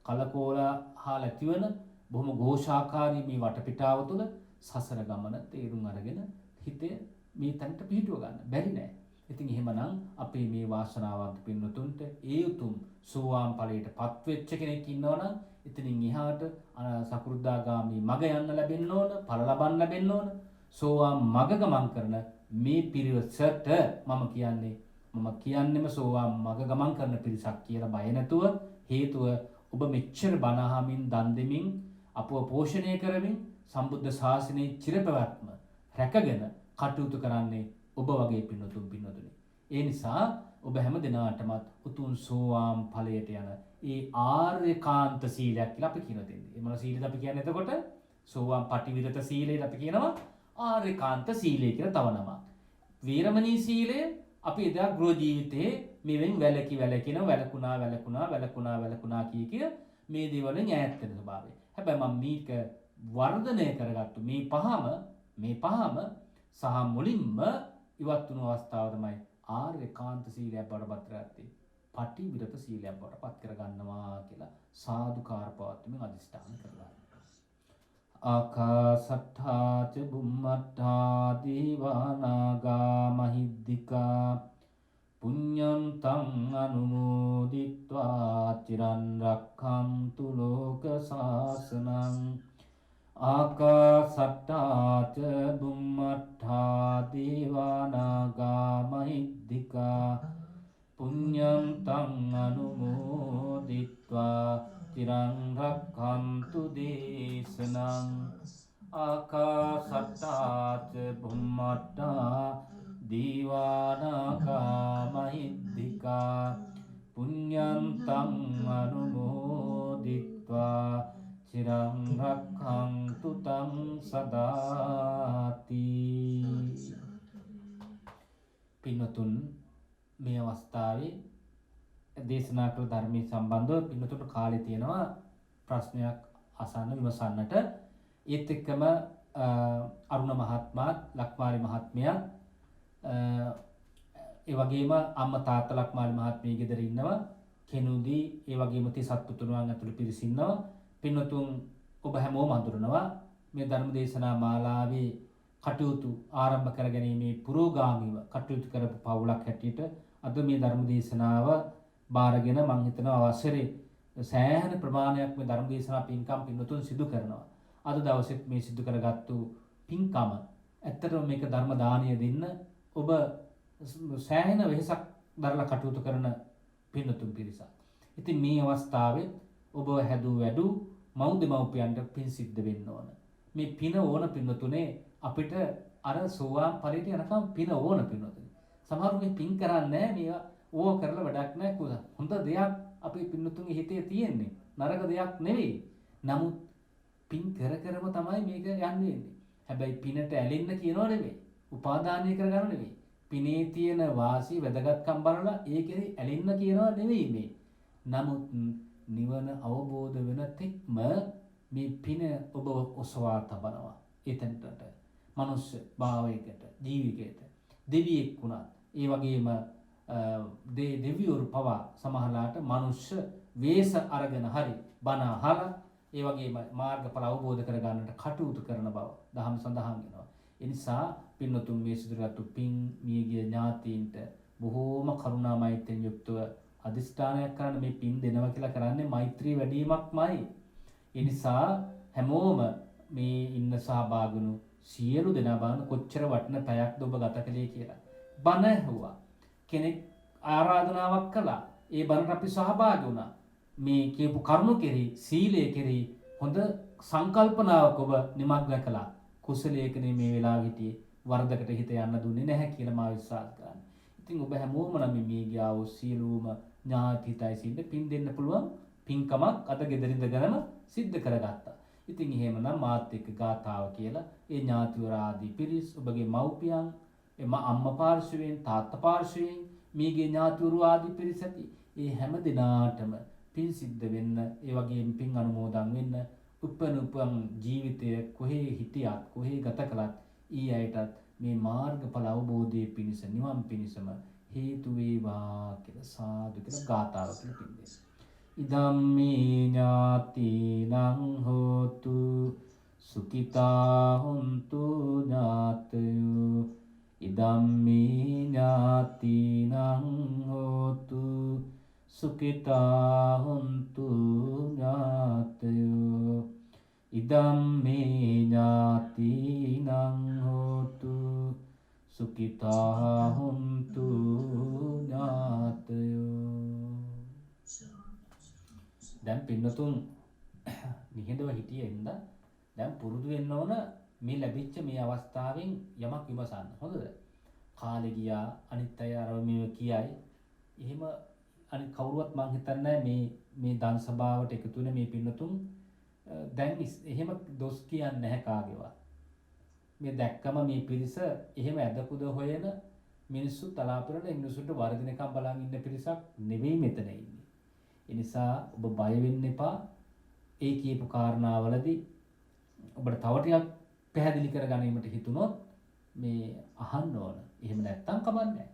කලකෝලාහල ඇතිවන බොහොම ഘോഷාකාරී මේ වටපිටාව තුළ සසර ගමන තේරුම් අරගෙන හිතේ මේ තැනට පිහිටුව ගන්න බැරි නෑ. ඉතින් එහෙමනම් අපේ මේ වාසනාවන්ත පින්වතුන්ට ඒ උතුම් සෝවාන් ඵලයට පත්වෙච්ච කෙනෙක් ඉන්නවනම් එතනින් එහාට සකෘදාගාමි මග යන්න ලැබෙන්න ඕන, ඵල ලබන්න ලැබෙන්න ඕන. සෝවාන් මග ගමන් කරන මේ පිරිසට මම කියන්නෙම සෝවාන් මග ගමන් කරන පිරිසක් කියලා බය නැතුව. හේතුව ඔබ මෙච්චර බණ අහමින් දන් දෙමින් අපව පෝෂණය කරමින් සම්බුද්ධ ශාසනයේ චිරපැවැත්ම රැකගෙන කටයුතු කරන්නේ ඔබ වගේ පින්වතුනි. ඒ නිසා ඔබ හැම දිනාටමත් උතුම් සෝවාන් ඵලයට යන ඒ ආර්යකාන්ත සීලයක් කියලා අපි කියන දෙන්නේ. ඒ මොන සීලද අපි කියන්නේ එතකොට? සෝවාන් පටිවිරත සීලයට අපි කියනවා ආර්යකාන්ත සීලය කියලා තව නමක්. වීරමණී සීලය අපි එදා ගෘහ ජීවිතයේ මෙවෙන් වැළකුණා කිය මේ දේවල්ෙන් ඈත් වෙන ස්වභාවය. හැබැයි මම මේක වර්ධනය කරගත්තු මේ පහම සහ මුලින්ම ඉවත් වුණු අවස්ථාව තමයි ආර්යකාන්ත සීලය බඩපත් කරගත්තේ. පටි විරත සීලයක් බවට පත් කරගන්නවා කියලා සාදුකාර පවත්වමින් අදිෂ්ඨාන කරලා. ආකාසට්ඨා ච බුම්මට්ඨා දීවානාගා මහිද්దికා පුඤ්ඤන්තං අනුමෝදිත්වා චිරන් රක්ඛන්තු ලෝක සාසනං. ආකාසට්ඨා ච බුම්මට්ඨා දීවානාගා මහිද්దికා පුඤ්ඤන්තං අනුමෝදිත්වා චිරං රක්ඛන්තු දේශනං. ආකාසට්ඨා ච බුම්මට්ඨා දීවානාගා මහිද්దికා පුඤ්ඤන්තං අනුමෝදිත්වා චිරං රක්ඛන්තු තං සදාති. පින්වතුන්, මේ අවස්ථාවේ දේශනා කළ ධර්මයේ සම්බන්ධව පින්නතුට කාලේ තියෙනවා ප්‍රශ්නයක් අසන්න විමසන්නට. ඒත් එක්කම අරුණ මහත්මයා, ලක්මාලි මහත්මයා, ඒ වගේම අම්මා තාත්තා ලක්මාලි මහත්මිය ගෙදර ඉන්නවා. කෙනුදී ඒ වගේම තිසත් පුතුණුවන් ඇතුළු පිරිස ඉන්නවා. පින්නතුන් ඔබ හැමෝම හඳුනනවා මේ ධර්ම දේශනා මාලාවේ කටයුතු ආරම්භ කරගැනීමේ පුරෝගාමීව කටයුතු කරපු පවුලක් හැටියට අද මේ ධර්ම දේශනාව බාරගෙන මම හිතනවා අවසරේ සෑහෙන ප්‍රමාණයක් මේ ධර්ම දේශනා පින්කම් පින්වතුන් සිදු කරනවා. අද දවසෙත් මේ සිදු කරගත්තු පින්කම ඇත්තටම මේක ධර්ම දානීය දෙන්න ඔබ සෑහෙන වෙහසක් දරලා කටයුතු කරන පින්වතුන් පිරිසක්. ඉතින් මේ අවස්ථාවේ ඔබ හැදූ වැඩු මව් දෙමව්පියන්ට පින් සිද්ධ වෙන්න ඕන. මේ පින ඕන පින්වතුනේ අපිට අර සෝවාන් ඵලයට යනකම් පින ඕන පින්වතුනේ. සමහරු මේ පින් කරන්නේ මේවා ඕව කරලා වැඩක් නැහැ කුස. හොඳ දෙයක් අපේ පින්වතුන්ගේ හිතේ තියෙන්නේ. නරක දෙයක් නෙවෙයි. නමුත් පින් කර කරම තමයි මේක යන්නේ. හැබැයි පිනට ඇලෙන්න කියනව නෙවෙයි. උපාදානය කරගන්න නෙවෙයි. පිනේ තියෙන වාසි වැදගත්කම් බලලා ඒකෙදි ඇලෙන්න කියනව නෙවෙයි මේ. නමුත් නිවන අවබෝධ වෙන තෙක්ම මේ පින ඔබ ඔසවා තබනවා. එතනට මනුෂ්‍ය භාවයකට, ජීවිතයකට, දෙවියෙක් වුණත්, ඒ වගේම දෙවිවරු පවා සමහරලාට මනුෂ්‍ය වේශ අරගෙන හරි බණ අහලා ඒ වගේම මාර්ගඵල අවබෝධ කරගන්නට කටයුතු කරන බව දහම් සඳහන් වෙනවා. ඒ නිසා පින්වතුන් මේ සිදුරගත්තු පින් මියගිය ඥාතීන්ට බොහෝම කරුණා මෛත්‍රියෙන් යුක්තව අදිෂ්ඨානයක් කරන්න මේ පින් දෙනවා කියලා කරන්නේ මෛත්‍රී වැඩිවීමක්මයි. ඒ නිසා හැමෝම මේ ඉන්න සහභාගීුණු සියලු දෙනා බලන්න කොච්චර වටින පැයක්ද ඔබ ගත කළේ කියලා. බණ ඇහුවා. කෙනෙක් ආරාධනාවක් කළා. ඒ බණට අපි සහභාගී වුණා. මේ කියපු කරුණු කෙරෙහි, සීලය කෙරෙහි හොඳ සංකල්පනාවක් ඔබ නිමග්න කළා. කුසලයකනේ මේ වෙලාව හිටියේ. වරදකට හිත යන්න දුන්නේ නැහැ කියලා මා විශ්වාස කරනවා. ඉතින් ඔබ හැමෝම නම් මේ ගියා වූ සියලුම ඥාතිතයි සින්න පින් දෙන්න පුළුවන් පින්කමක් අද ගෙදර ඉඳගෙනම සිද්ධ කරගත්තා. ඉතින් එහෙමනම් මාත් එක්ක ගාතාව කියලා ඒ ඥාතිවර ආදී පිරිස් ඔබගේ මව්පියන් එම අම්මා පාර්ශවයෙන් තාත්තා පාර්ශවයෙන් මේගේ ඥාතිවරු ආදී පිරිස ඇති ඒ හැම දිනාටම පින් සිද්ධ වෙන්න ඒ වගේම පින් අනුමෝදන් වෙන්න උපන් ජීවිතය කොහේ හිටියත් කොහේ ගත කළත් ඊ අයටත් මේ මාර්ගඵල අවබෝධයේ පිණිස නිවන් පිණිසම හේතු වේවා කියලා සාදු කියලා ගාතාවක් කියලා පින් දෙන්න. ඉදම්මේ ඥාතිනං හෝතු සුඛිතා හොන්තු ඥාතයෝ ඉදම්මේ ඥාතිනං හෝතු සුඛිතා හොන්තු ඥාතයෝ ඉදම්මේ ඥාතිනං හෝතු සුඛිතා හොන්තු ඥාතයෝ. දැන් පින්නතුන් නිහඬව හිටියෙන්ද දැන් පුරුදු වෙන්න ඕන මේ ලැබිච්ච මේ අවස්ථාවෙන් යමක් විමසන්න. හොඳද? කාලේ ගියා අනිත් අය අර මේව කියයි. එහෙම අනිත් කවුරුවත් මං හිතන්නේ මේ දන් සභාවට එකතු වෙන මේ පින්නතුන් දැන් එහෙම දොස් කියන්නේ නැහැ කාගේවත්. මේ දැක්කම මේ පිරිස එහෙම ඇදකුද හොයන මිනිස්සු තලාපරට මිනිස්සුන්ට වර්ධනකම් බලන් ඉන්න පිරිසක් නෙවෙයි මෙතන ඉන්නේ. ඒ නිසා ඔබ බය වෙන්න එපා. ඒ කියපු කාරණාවලදී ඔබට තව ටිකක් පැහැදිලි කර ගැනීමට හිතුනොත් මේ අහන්න ඕන. එහෙම නැත්තම් කමන්නේ නැහැ.